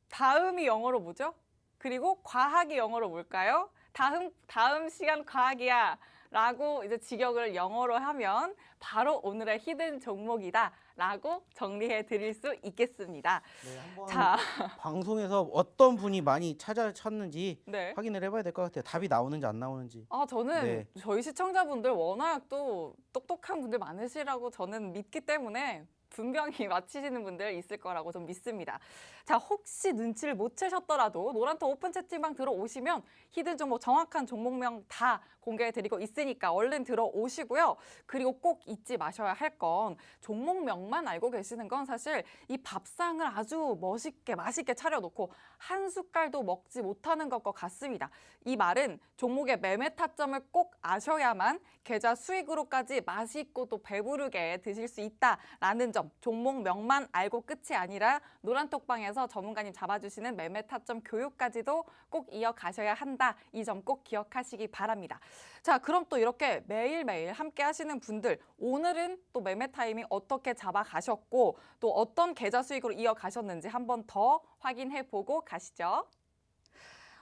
다음이 영어로 뭐죠? 그리고 과학이 영어로 뭘까요? 다음 시간 과학이야 라고 이제 직역을 영어로 하면 바로 오늘의 히든 종목이다 라고 정리해 드릴 수 있겠습니다. 네, 한번 자, 방송에서 어떤 분이 많이 찾아쳤는지 네. 확인을 해봐야 될 것 같아요. 답이 나오는지 안 나오는지. 저는 네. 저희 시청자분들 워낙 또 똑똑한 분들 많으시라고 저는 믿기 때문에 분명히 맞히시는 분들 있을 거라고 좀 믿습니다. 자, 혹시 눈치를 못 채셨더라도 노란톡 오픈 채팅방 들어오시면 히든 종목 정확한 종목명 다 공개해드리고 있으니까 얼른 들어오시고요. 그리고 꼭 잊지 마셔야 할 건 종목명만 알고 계시는 건 사실 이 밥상을 아주 맛있게 차려놓고 한 숟갈도 먹지 못하는 것과 같습니다. 이 말은 종목의 매매 타점을 꼭 아셔야만 계좌 수익으로까지 맛있고 또 배부르게 드실 수 있다라는 점, 종목명만 알고 끝이 아니라 노란톡방에서 전문가님 잡아주시는 매매 타점 교육까지도 꼭 이어가셔야 한다. 이 점 꼭 기억하시기 바랍니다. 자, 그럼 또 이렇게 매일매일 함께 하시는 분들, 오늘은 또 매매 타이밍 어떻게 잡아가셨고 또 어떤 계좌 수익으로 이어가셨는지 한 번 더 확인해보고 가시죠.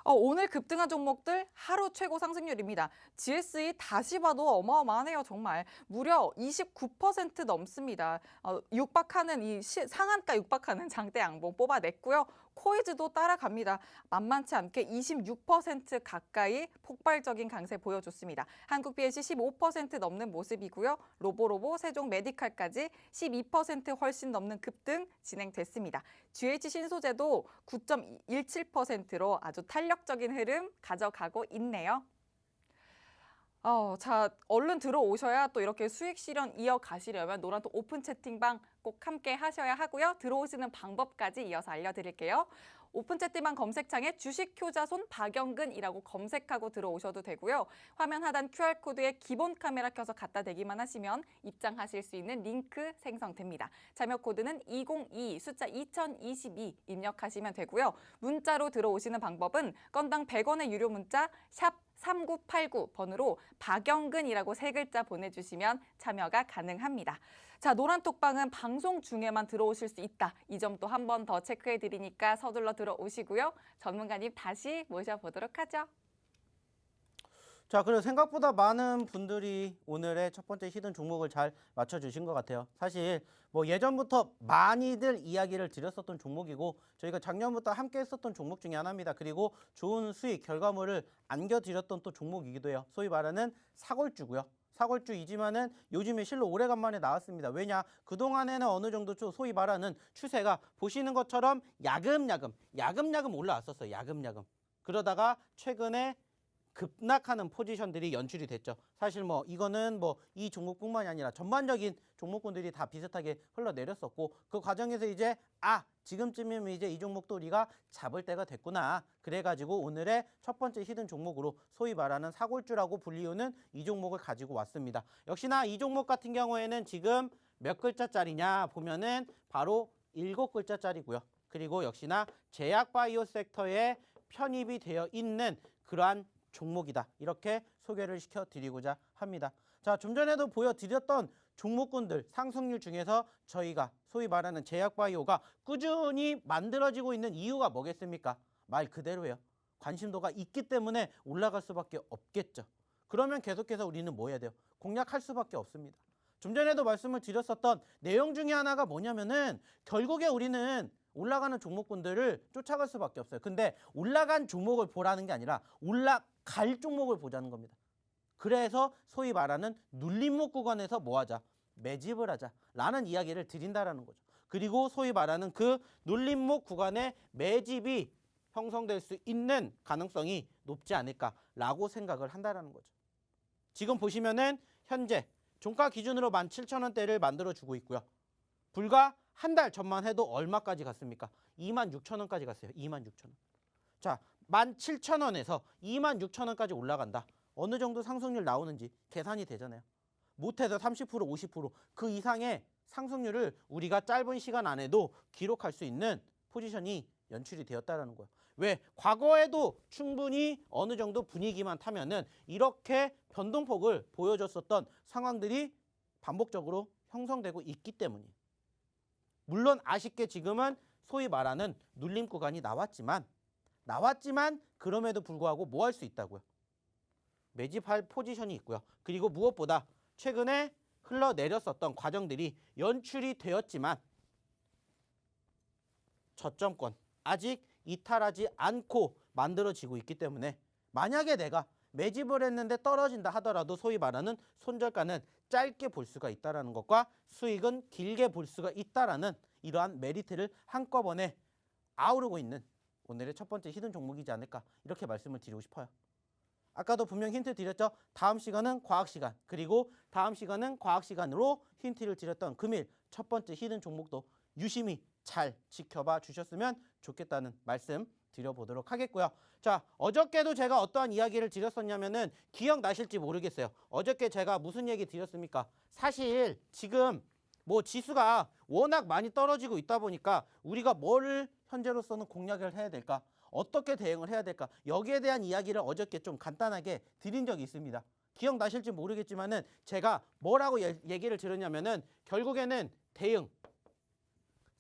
오늘 급등한 종목들 하루 최고 상승률입니다. GSE 다시 봐도 어마어마하네요, 정말. 무려 29% 넘습니다. 육박하는 상한가 육박하는 장대 양봉 뽑아냈고요. 코이즈도 따라갑니다. 만만치 않게 26% 가까이 폭발적인 강세 보여줬습니다. 한국 BLC 15% 넘는 모습이고요. 로보로보, 세종 메디칼까지 12% 훨씬 넘는 급등 진행됐습니다. GH 신소재도 9.17%로 아주 탄력적인 흐름 가져가고 있네요. 자, 얼른 들어오셔야 또 이렇게 수익 실현 이어가시려면 노란톡 오픈 채팅방 꼭 함께 하셔야 하고요. 들어오시는 방법까지 이어서 알려드릴게요. 오픈 채팅방 검색창에 주식 효자손 박영근이라고 검색하고 들어오셔도 되고요. 화면 하단 QR코드에 기본 카메라 켜서 갖다 대기만 하시면 입장하실 수 있는 링크 생성됩니다. 참여 코드는 202 숫자 2022 입력하시면 되고요. 문자로 들어오시는 방법은 건당 100원의 유료 문자 샵 3989 번으로 박영근이라고 3글자 보내주시면 참여가 가능합니다. 자, 노란톡방은 방송 중에만 들어오실 수 있다. 이 점도 한 번 더 체크해드리니까 서둘러 들어오시고요. 전문가님 다시 모셔보도록 하죠. 자, 그리고 생각보다 많은 분들이 오늘의 첫 번째 히든 종목을 잘 맞춰주신 것 같아요. 사실 뭐 예전부터 많이들 이야기를 드렸었던 종목이고 저희가 작년부터 함께 했었던 종목 중에 하나입니다. 그리고 좋은 수익 결과물을 안겨드렸던 또 종목이기도 해요. 소위 말하는 사골주고요. 사골주이지만은 요즘에 실로 오래간만에 나왔습니다. 왜냐? 그동안에는 어느 정도 소위 말하는 추세가 보시는 것처럼 야금야금 올라왔었어요. 야금야금. 그러다가 최근에 급락하는 포지션들이 연출이 됐죠. 사실 뭐 이거는 뭐 이 종목뿐만이 아니라 전반적인 종목군들이 다 비슷하게 흘러내렸었고 그 과정에서 이제 지금쯤이면 이제 이 종목도 우리가 잡을 때가 됐구나. 그래가지고 오늘의 첫 번째 히든 종목으로 소위 말하는 사골주라고 불리우는 이 종목을 가지고 왔습니다. 역시나 이 종목 같은 경우에는 지금 몇 글자짜리냐 보면은 바로 7글자짜리고요. 그리고 역시나 제약바이오 섹터에 편입이 되어 있는 그러한 종목이다. 이렇게 소개를 시켜드리고자 합니다. 자, 좀 전에도 보여드렸던 종목군들 상승률 중에서 저희가 소위 말하는 제약바이오가 꾸준히 만들어지고 있는 이유가 뭐겠습니까? 말 그대로예요. 관심도가 있기 때문에 올라갈 수밖에 없겠죠. 그러면 계속해서 우리는 뭐 해야 돼요? 공략할 수밖에 없습니다. 좀 전에도 말씀을 드렸었던 내용 중에 하나가 뭐냐면은 결국에 우리는 올라가는 종목군들을 쫓아갈 수밖에 없어요. 근데 올라간 종목을 보라는 게 아니라 올라갈 종목을 보자는 겁니다. 그래서 소위 말하는 눌림목 구간에서 뭐 하자? 매집을 하자 라는 이야기를 드린다라는 거죠. 그리고 소위 말하는 그 눌림목 구간의 매집이 형성될 수 있는 가능성이 높지 않을까라고 생각을 한다라는 거죠. 지금 보시면은 현재 종가 기준으로 17,000원대를 만들어주고 있고요. 불과 한 달 전만 해도 얼마까지 갔습니까? 26,000원까지 갔어요. 26,000원. 자, 17,000원에서 26,000원까지 올라간다. 어느 정도 상승률 나오는지 계산이 되잖아요. 못해서 30%, 50%, 그 이상의 상승률을 우리가 짧은 시간 안에도 기록할 수 있는 포지션이 연출이 되었다라는 거예요. 왜? 과거에도 충분히 어느 정도 분위기만 타면은 이렇게 변동폭을 보여줬었던 상황들이 반복적으로 형성되고 있기 때문이에요. 물론 아쉽게 지금은 소위 말하는 눌림 구간이 나왔지만 그럼에도 불구하고 뭐 할 수 있다고요? 매집할 포지션이 있고요. 그리고 무엇보다 최근에 흘러내렸었던 과정들이 연출이 되었지만 저점권 아직 이탈하지 않고 만들어지고 있기 때문에 만약에 내가 매집을 했는데 떨어진다 하더라도 소위 말하는 손절가는 짧게 볼 수가 있다는 것과 수익은 길게 볼 수가 있다는 이러한 메리트를 한꺼번에 아우르고 있는 오늘의 첫 번째 히든 종목이지 않을까 이렇게 말씀을 드리고 싶어요. 아까도 분명 힌트 드렸죠. 다음 시간은 과학시간 그리고 다음 시간은 과학시간으로 힌트를 드렸던 금일 첫 번째 히든 종목도 유심히 잘 지켜봐 주셨으면 좋겠다는 말씀 드려보도록 하겠고요. 자, 어저께도 제가 어떠한 이야기를 드렸었냐면은 기억나실지 모르겠어요. 어저께 제가 무슨 얘기 드렸습니까? 사실 지금 뭐 지수가 워낙 많이 떨어지고 있다 보니까 우리가 뭐를 현재로서는 공략을 해야 될까? 어떻게 대응을 해야 될까? 여기에 대한 이야기를 어저께 좀 간단하게 드린 적이 있습니다. 기억나실지 모르겠지만은 제가 뭐라고 얘기를 드렸냐면은 결국에는 대응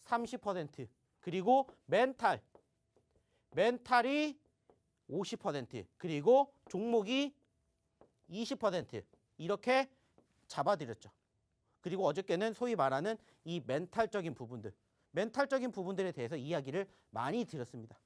30% 그리고 멘탈이 50% 그리고 종목이 20% 이렇게 잡아드렸죠. 그리고 어저께는 소위 말하는 이 멘탈적인 부분들에 대해서 이야기를 많이 드렸습니다.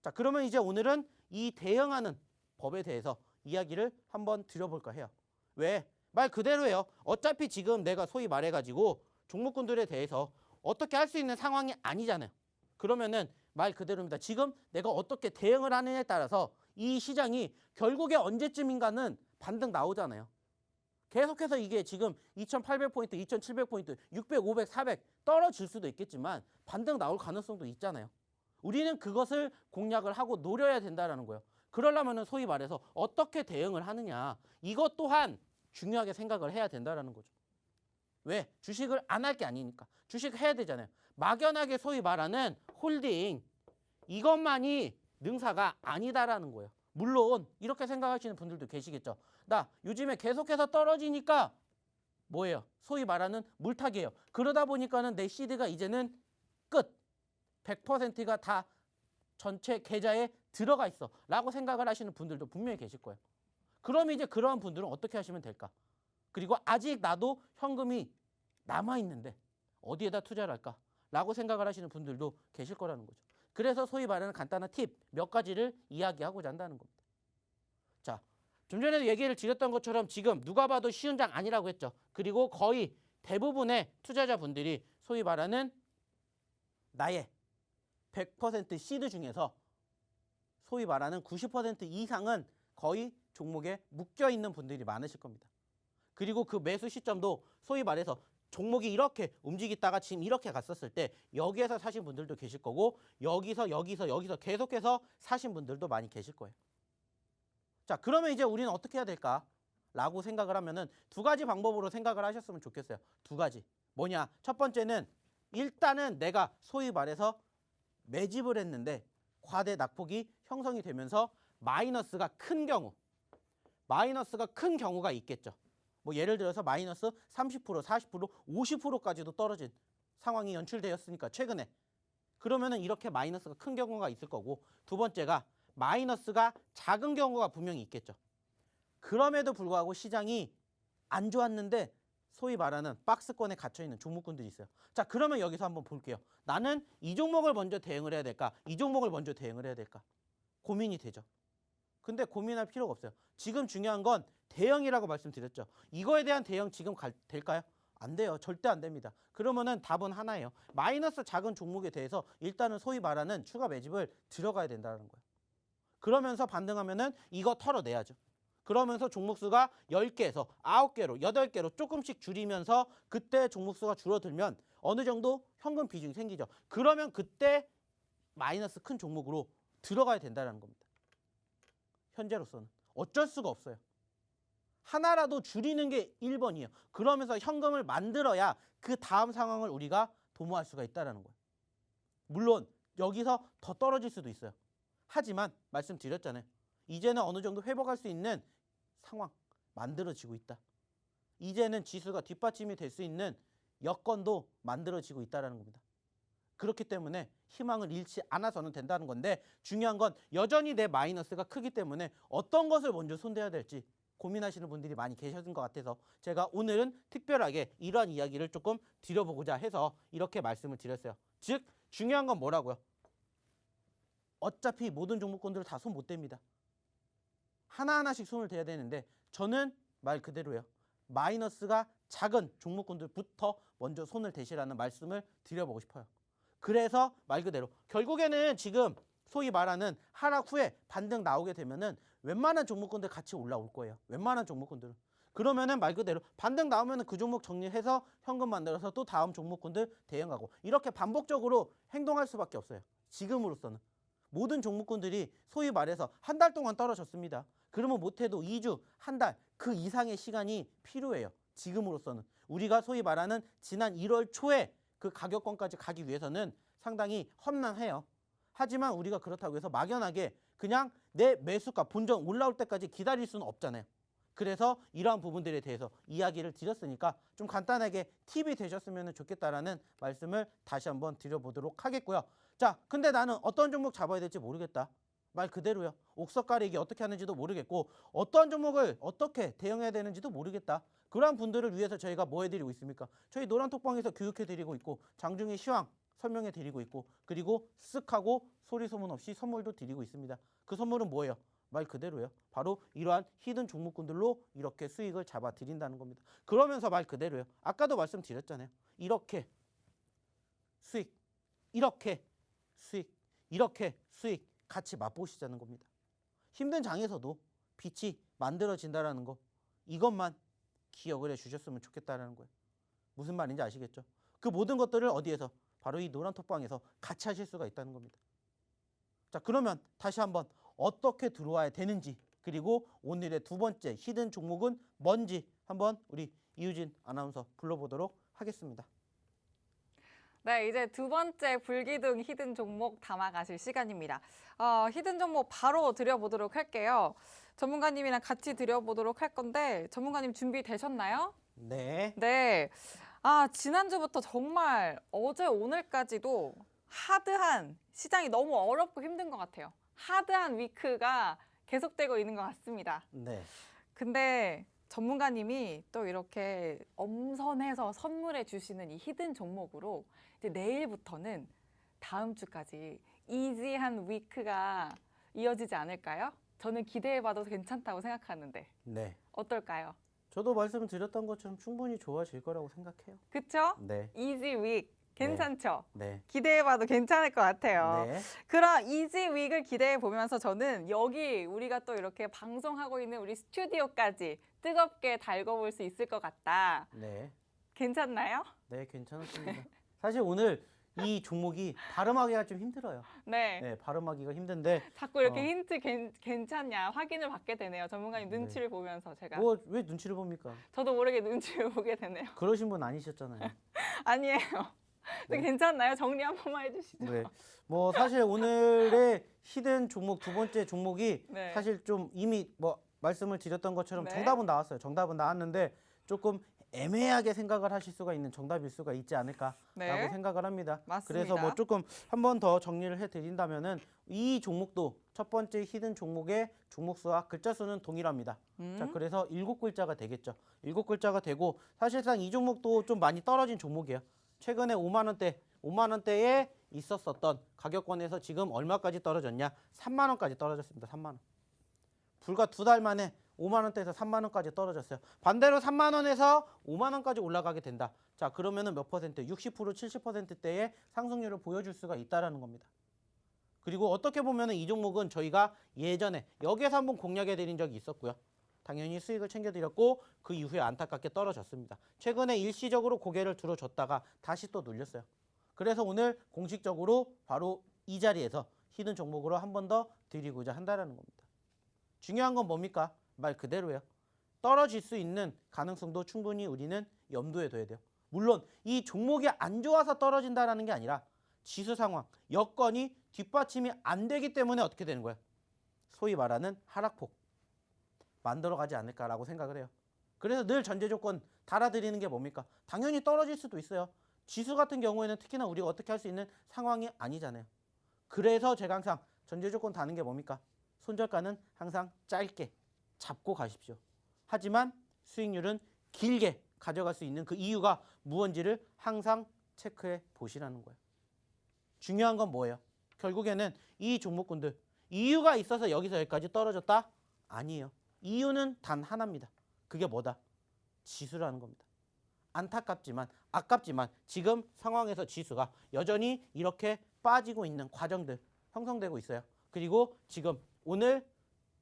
자, 그러면 이제 오늘은 이 대응하는 법에 대해서 이야기를 한번 드려볼까 해요. 왜? 말 그대로예요. 어차피 지금 내가 소위 말해가지고 종목군들에 대해서 어떻게 할 수 있는 상황이 아니잖아요. 그러면은 말 그대로입니다. 지금 내가 어떻게 대응을 하느냐에 따라서 이 시장이 결국에 언제쯤인가는 반등 나오잖아요. 계속해서 이게 지금 2800포인트, 2700포인트, 600, 500, 400 떨어질 수도 있겠지만 반등 나올 가능성도 있잖아요. 우리는 그것을 공략을 하고 노려야 된다는 거예요. 그러려면 소위 말해서 어떻게 대응을 하느냐 이것 또한 중요하게 생각을 해야 된다는 거죠. 왜? 주식을 안 할 게 아니니까. 주식 해야 되잖아요. 막연하게 소위 말하는 홀딩 이것만이 능사가 아니다라는 거예요. 물론 이렇게 생각하시는 분들도 계시겠죠. 나 요즘에 계속해서 떨어지니까 뭐예요? 소위 말하는 물타기예요. 그러다 보니까는 내 시드가 이제는 끝. 100%가 다 전체 계좌에 들어가 있어 라고 생각을 하시는 분들도 분명히 계실 거예요. 그럼 이제 그러한 분들은 어떻게 하시면 될까? 그리고 아직 나도 현금이 남아있는데 어디에다 투자를 할까? 라고 생각을 하시는 분들도 계실 거라는 거죠. 그래서 소위 말하는 간단한 팁 몇 가지를 이야기하고자 한다는 겁니다. 자, 좀 전에도 얘기를 드렸던 것처럼 지금 누가 봐도 쉬운 장 아니라고 했죠. 그리고 거의 대부분의 투자자분들이 소위 말하는 나의 100% 시드 중에서 소위 말하는 90% 이상은 거의 종목에 묶여있는 분들이 많으실 겁니다. 그리고 그 매수 시점도 소위 말해서 종목이 이렇게 움직이다가 지금 이렇게 갔었을 때 여기에서 사신 분들도 계실 거고 여기서 계속해서 사신 분들도 많이 계실 거예요. 자, 그러면 이제 우리는 어떻게 해야 될까? 라고 생각을 하면은 두 가지 방법으로 생각을 하셨으면 좋겠어요. 두 가지. 뭐냐? 첫 번째는 일단은 내가 소위 말해서 매집을 했는데 과대 낙폭이 형성이 되면서 마이너스가 큰 경우가 있겠죠. 뭐 예를 들어서 마이너스 30%, 40%, 50%까지도 떨어진 상황이 연출되었으니까 최근에. 그러면은 이렇게 마이너스가 큰 경우가 있을 거고 두 번째가 마이너스가 작은 경우가 분명히 있겠죠. 그럼에도 불구하고 시장이 안 좋았는데 소위 말하는 박스권에 갇혀있는 종목군들이 있어요. 자, 그러면 여기서 한번 볼게요. 나는 이 종목을 먼저 대응을 해야 될까? 이 종목을 먼저 대응을 해야 될까? 고민이 되죠. 근데 고민할 필요가 없어요. 지금 중요한 건 대응이라고 말씀드렸죠. 이거에 대한 대응 지금 될까요? 안 돼요. 절대 안 됩니다. 그러면은 답은 하나예요. 마이너스 작은 종목에 대해서 일단은 소위 말하는 추가 매집을 들어가야 된다는 거예요. 그러면서 반등하면은 이거 털어내야죠. 그러면서 종목수가 10개에서 9개로 8개로 조금씩 줄이면서 그때 종목수가 줄어들면 어느 정도 현금 비중이 생기죠. 그러면 그때 마이너스 큰 종목으로 들어가야 된다는 겁니다. 현재로서는 어쩔 수가 없어요. 하나라도 줄이는 게 1번이에요. 그러면서 현금을 만들어야 그 다음 상황을 우리가 도모할 수가 있다는 거예요. 물론 여기서 더 떨어질 수도 있어요. 하지만 말씀드렸잖아요. 이제는 어느 정도 회복할 수 있는 상황 만들어지고 있다. 이제는 지수가 뒷받침이 될 수 있는 여건도 만들어지고 있다는 겁니다. 그렇기 때문에 희망을 잃지 않아서는 된다는 건데 중요한 건 여전히 내 마이너스가 크기 때문에 어떤 것을 먼저 손대야 될지 고민하시는 분들이 많이 계셨던 것 같아서 제가 오늘은 특별하게 이러한 이야기를 조금 드려보고자 해서 이렇게 말씀을 드렸어요. 즉 중요한 건 뭐라고요? 어차피 모든 종목군들을 다 손 못 댑니다. 하나하나씩 손을 대야 되는데 저는 말 그대로요. 마이너스가 작은 종목군들부터 먼저 손을 대시라는 말씀을 드려보고 싶어요. 그래서 말 그대로 결국에는 지금 소위 말하는 하락 후에 반등 나오게 되면은 웬만한 종목군들 같이 올라올 거예요. 웬만한 종목군들은. 그러면은 말 그대로 반등 나오면은 그 종목 정리해서 현금 만들어서 또 다음 종목군들 대응하고 이렇게 반복적으로 행동할 수밖에 없어요. 지금으로서는. 모든 종목군들이 소위 말해서 한 달 동안 떨어졌습니다. 그러면 못해도 2주, 한 달 그 이상의 시간이 필요해요. 지금으로서는. 우리가 소위 말하는 지난 1월 초에 그 가격권까지 가기 위해서는 상당히 험난해요. 하지만 우리가 그렇다고 해서 막연하게 그냥 내 매수가 본전 올라올 때까지 기다릴 수는 없잖아요. 그래서 이러한 부분들에 대해서 이야기를 드렸으니까 좀 간단하게 팁이 되셨으면 좋겠다라는 말씀을 다시 한번 드려보도록 하겠고요. 자, 근데 나는 어떤 종목 잡아야 될지 모르겠다. 말 그대로요. 옥석 가리기 어떻게 하는지도 모르겠고 어떤 종목을 어떻게 대응해야 되는지도 모르겠다. 그러한 분들을 위해서 저희가 뭐 해드리고 있습니까? 저희 노란톡방에서 교육해드리고 있고 장중에 시황 설명해드리고 있고 그리고 쓱 하고 소리 소문 없이 선물도 드리고 있습니다. 그 선물은 뭐예요? 말 그대로요. 바로 이러한 히든 종목군들로 이렇게 수익을 잡아드린다는 겁니다. 그러면서 말 그대로요. 아까도 말씀드렸잖아요. 이렇게 수익, 이렇게 수익, 이렇게 수익 같이 맛보시자는 겁니다. 힘든 장에서도 빛이 만들어진다는 거 이것만 기억을 해주셨으면 좋겠다는 거예요. 무슨 말인지 아시겠죠? 그 모든 것들을 어디에서? 바로 이 노란톡방에서 같이 하실 수가 있다는 겁니다. 자, 그러면 다시 한번 어떻게 들어와야 되는지 그리고 오늘의 두 번째 히든 종목은 뭔지 한번 우리 이유진 아나운서 불러보도록 하겠습니다. 네, 이제 두 번째 불기둥 히든 종목 담아가실 시간입니다. 히든 종목 바로 드려보도록 할게요. 전문가님이랑 같이 드려보도록 할 건데 전문가님 준비되셨나요? 네. 네. 지난주부터 정말 어제 오늘까지도 하드한 시장이 너무 어렵고 힘든 것 같아요. 하드한 위크가 계속되고 있는 것 같습니다. 네. 근데 전문가님이 또 이렇게 엄선해서 선물해 주시는 이 히든 종목으로 이제 내일부터는 다음 주까지 이지한 위크가 이어지지 않을까요? 저는 기대해봐도 괜찮다고 생각하는데 네. 어떨까요? 저도 말씀드렸던 것처럼 충분히 좋아질 거라고 생각해요. 그쵸? 네. 이지 윅 괜찮죠? 네. 기대해봐도 괜찮을 것 같아요. 네. 그런 이지 윅을 기대해 보면서 저는 여기 우리가 또 이렇게 방송하고 있는 우리 스튜디오까지 뜨겁게 달궈볼 수 있을 것 같다. 네. 괜찮나요? 네, 괜찮습니다. 사실 오늘 이 종목이 발음하기가 좀 힘들어요. 네. 네, 발음하기가 힘든데 자꾸 이렇게 힌트 괜찮냐 확인을 받게 되네요. 전문가님 네. 눈치를 보면서 제가. 뭐 왜 눈치를 봅니까? 저도 모르게 눈치를 보게 되네요. 그러신 분 아니셨잖아요. 아니에요. 네. 괜찮나요? 정리 한 번만 해주시죠. 네. 뭐 사실 오늘의 히든 종목 두 번째 종목이 네. 사실 좀 이미 뭐 말씀을 드렸던 것처럼 네. 정답은 나왔어요. 정답은 나왔는데 조금 애매하게 생각을 하실 수가 있는 정답일 수가 있지 않을까라고 네. 생각을 합니다. 맞습니다. 그래서 뭐 조금 한 번 더 정리를 해드린다면은 이 종목도 첫 번째 히든 종목의 종목 수와 글자 수는 동일합니다. 자, 그래서 7글자가 되겠죠. 7글자가 되고 사실상 이 종목도 좀 많이 떨어진 종목이에요. 최근에 5만 원대에 있었었던 가격권에서 지금 얼마까지 떨어졌냐? 3만 원까지 떨어졌습니다. 3만 원. 불과 두 달 만에 5만 원대에서 3만 원까지 떨어졌어요. 반대로 3만 원에서 5만 원까지 올라가게 된다. 자, 그러면은 몇 퍼센트? 60%, 70%대의 상승률을 보여줄 수가 있다라는 겁니다. 그리고 어떻게 보면은 이 종목은 저희가 예전에 여기에서 한번 공략해 드린 적이 있었고요. 당연히 수익을 챙겨드렸고 그 이후에 안타깝게 떨어졌습니다. 최근에 일시적으로 고개를 들어줬다가 다시 또 눌렸어요. 그래서 오늘 공식적으로 바로 이 자리에서 히든 종목으로 한 번 더 드리고자 한다는 겁니다. 중요한 건 뭡니까? 말 그대로예요. 떨어질 수 있는 가능성도 충분히 우리는 염두에 둬야 돼요. 물론 이 종목이 안 좋아서 떨어진다는 게 아니라 지수 상황, 여건이 뒷받침이 안 되기 때문에 어떻게 되는 거예요? 소위 말하는 하락폭 만들어가지 않을까라고 생각을 해요. 그래서 늘 전제 조건 달아드리는 게 뭡니까? 당연히 떨어질 수도 있어요. 지수 같은 경우에는 특히나 우리가 어떻게 할 수 있는 상황이 아니잖아요. 그래서 제가 항상 전제 조건 다는 게 뭡니까? 손절가는 항상 짧게 잡고 가십시오. 하지만 수익률은 길게 가져갈 수 있는 그 이유가 무언지를 항상 체크해 보시라는 거예요. 중요한 건 뭐예요? 결국에는 이 종목군들 이유가 있어서 여기서 여기까지 떨어졌다? 아니에요. 이유는 단 하나입니다. 그게 뭐다? 지수라는 겁니다. 안타깝지만 아깝지만 지금 상황에서 지수가 여전히 이렇게 빠지고 있는 과정들 형성되고 있어요. 그리고 지금 오늘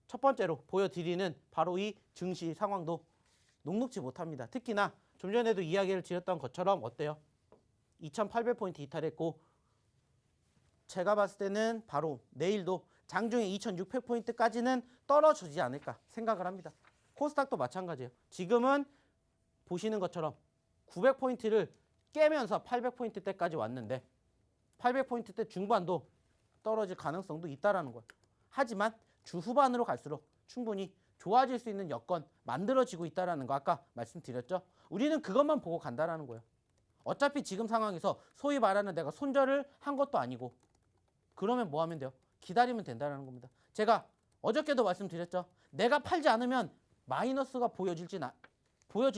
첫 번째로 보여드리는 바로 이 증시 상황도 녹록지 못합니다. 특히나 좀 전에도 이야기를 드렸던 것처럼 어때요? 2800포인트 이탈했고 제가 봤을 때는 바로 내일도 장중에 2600포인트까지는 떨어지지 않을까 생각을 합니다. 코스닥도 마찬가지예요. 지금은 보시는 것처럼 900포인트를 깨면서 800포인트대까지 왔는데 800포인트대 중반도 떨어질 가능성도 있다라는 거예요. 하지만 주 후반으로 갈수록 충분히 좋아질 수 있는 여건 만들어지고 있다라는 거 아까 말씀드렸죠. 우리는 그것만 보고 간다라는 거예요. 어차피 지금 상황에서 소위 말하는 내가 손절을 한 것도 아니고 그러면 뭐 하면 돼요? 기다리면 된다는 겁니다. 제가 어저께도 말씀드렸죠. 내가 팔지 않으면 마이너스가 보여질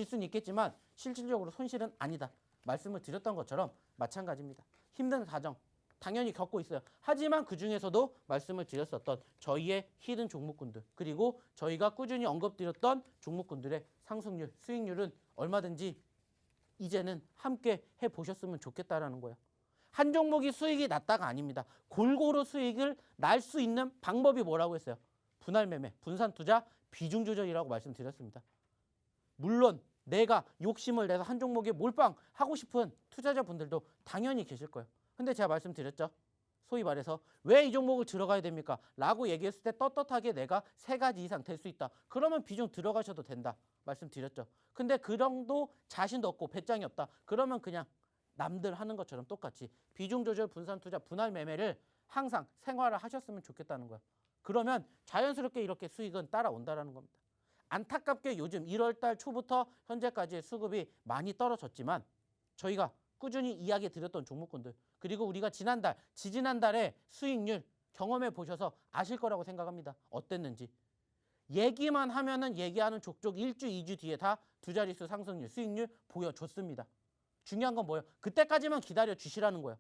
수는 있겠지만 실질적으로 손실은 아니다. 말씀을 드렸던 것처럼 마찬가지입니다. 힘든 과정 당연히 겪고 있어요. 하지만 그중에서도 말씀을 드렸었던 저희의 히든 종목군들 그리고 저희가 꾸준히 언급드렸던 종목군들의 상승률, 수익률은 얼마든지 이제는 함께 해보셨으면 좋겠다라는 거예요. 한 종목이 수익이 났다가 아닙니다. 골고루 수익을 날 수 있는 방법이 뭐라고 했어요? 분할 매매, 분산 투자, 비중 조절이라고 말씀드렸습니다. 물론 내가 욕심을 내서 한 종목에 몰빵하고 싶은 투자자분들도 당연히 계실 거예요. 근데 제가 말씀드렸죠. 소위 말해서 왜 이 종목을 들어가야 됩니까? 라고 얘기했을 때 떳떳하게 내가 3가지 이상 될 수 있다. 그러면 비중 들어가셔도 된다. 말씀드렸죠. 근데 그 정도 자신도 없고 배짱이 없다. 그러면 그냥 남들 하는 것처럼 똑같이 비중 조절, 분산 투자, 분할 매매를 항상 생활을 하셨으면 좋겠다는 거예요. 그러면 자연스럽게 이렇게 수익은 따라온다라는 겁니다. 안타깝게 요즘 1월달 초부터 현재까지의 수급이 많이 떨어졌지만 저희가 꾸준히 이야기 드렸던 종목군들 그리고 우리가 지난달, 지지난달에 수익률 경험해 보셔서 아실 거라고 생각합니다. 어땠는지. 얘기만 하면은 얘기하는 족족 1주, 2주 뒤에 다 두 자릿수 상승률, 수익률 보여줬습니다. 중요한 건 뭐예요? 그때까지만 기다려 주시라는 거예요.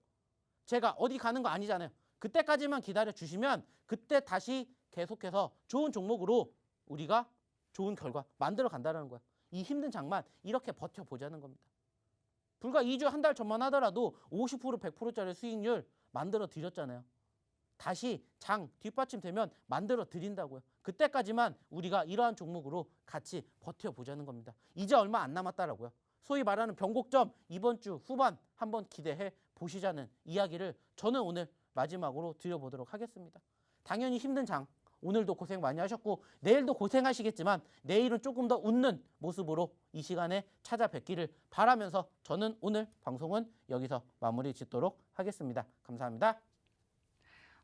제가 어디 가는 거 아니잖아요. 그때까지만 기다려 주시면 그때 다시 계속해서 좋은 종목으로 우리가 좋은 결과 만들어 간다는 거예요. 이 힘든 장만 이렇게 버텨보자는 겁니다. 불과 2주 한 달 전만 하더라도 50% 100%짜리 수익률 만들어 드렸잖아요. 다시 장 뒷받침되면 만들어 드린다고요. 그때까지만 우리가 이러한 종목으로 같이 버텨보자는 겁니다. 이제 얼마 안 남았다라고요. 소위 말하는 변곡점 이번 주 후반 한번 기대해 보시자는 이야기를 저는 오늘 마지막으로 드려보도록 하겠습니다. 당연히 힘든 장 오늘도 고생 많이 하셨고 내일도 고생하시겠지만 내일은 조금 더 웃는 모습으로 이 시간에 찾아뵙기를 바라면서 저는 오늘 방송은 여기서 마무리 짓도록 하겠습니다. 감사합니다.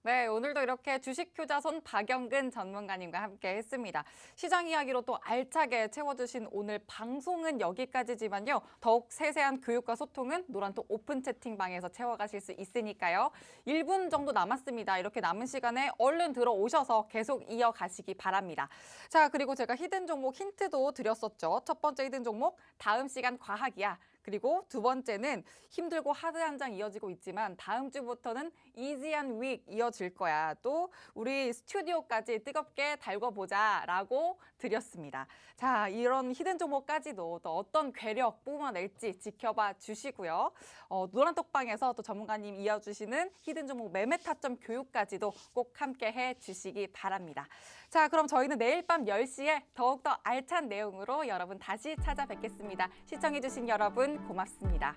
네, 오늘도 이렇게 주식투자손 박영근 전문가님과 함께 했습니다. 시장 이야기로 또 알차게 채워주신 오늘 방송은 여기까지지만요. 더욱 세세한 교육과 소통은 노란톡 오픈 채팅방에서 채워가실 수 있으니까요. 1분 정도 남았습니다. 이렇게 남은 시간에 얼른 들어오셔서 계속 이어가시기 바랍니다. 자, 그리고 제가 히든 종목 힌트도 드렸었죠. 첫 번째 히든 종목, 다음 시간 과학이야. 그리고 두 번째는 힘들고 하드한 장 이어지고 있지만 다음 주부터는 이지한 윅 이어질 거야. 또 우리 스튜디오까지 뜨겁게 달궈보자라고 드렸습니다. 자, 이런 히든 종목까지도 또 어떤 괴력 뿜어낼지 지켜봐 주시고요. 노란톡방에서 또 전문가님 이어주시는 히든 종목 매매 타점 교육까지도 꼭 함께 해주시기 바랍니다. 자, 그럼 저희는 내일 밤 10시에 더욱더 알찬 내용으로 여러분 다시 찾아뵙겠습니다. 시청해주신 여러분 고맙습니다.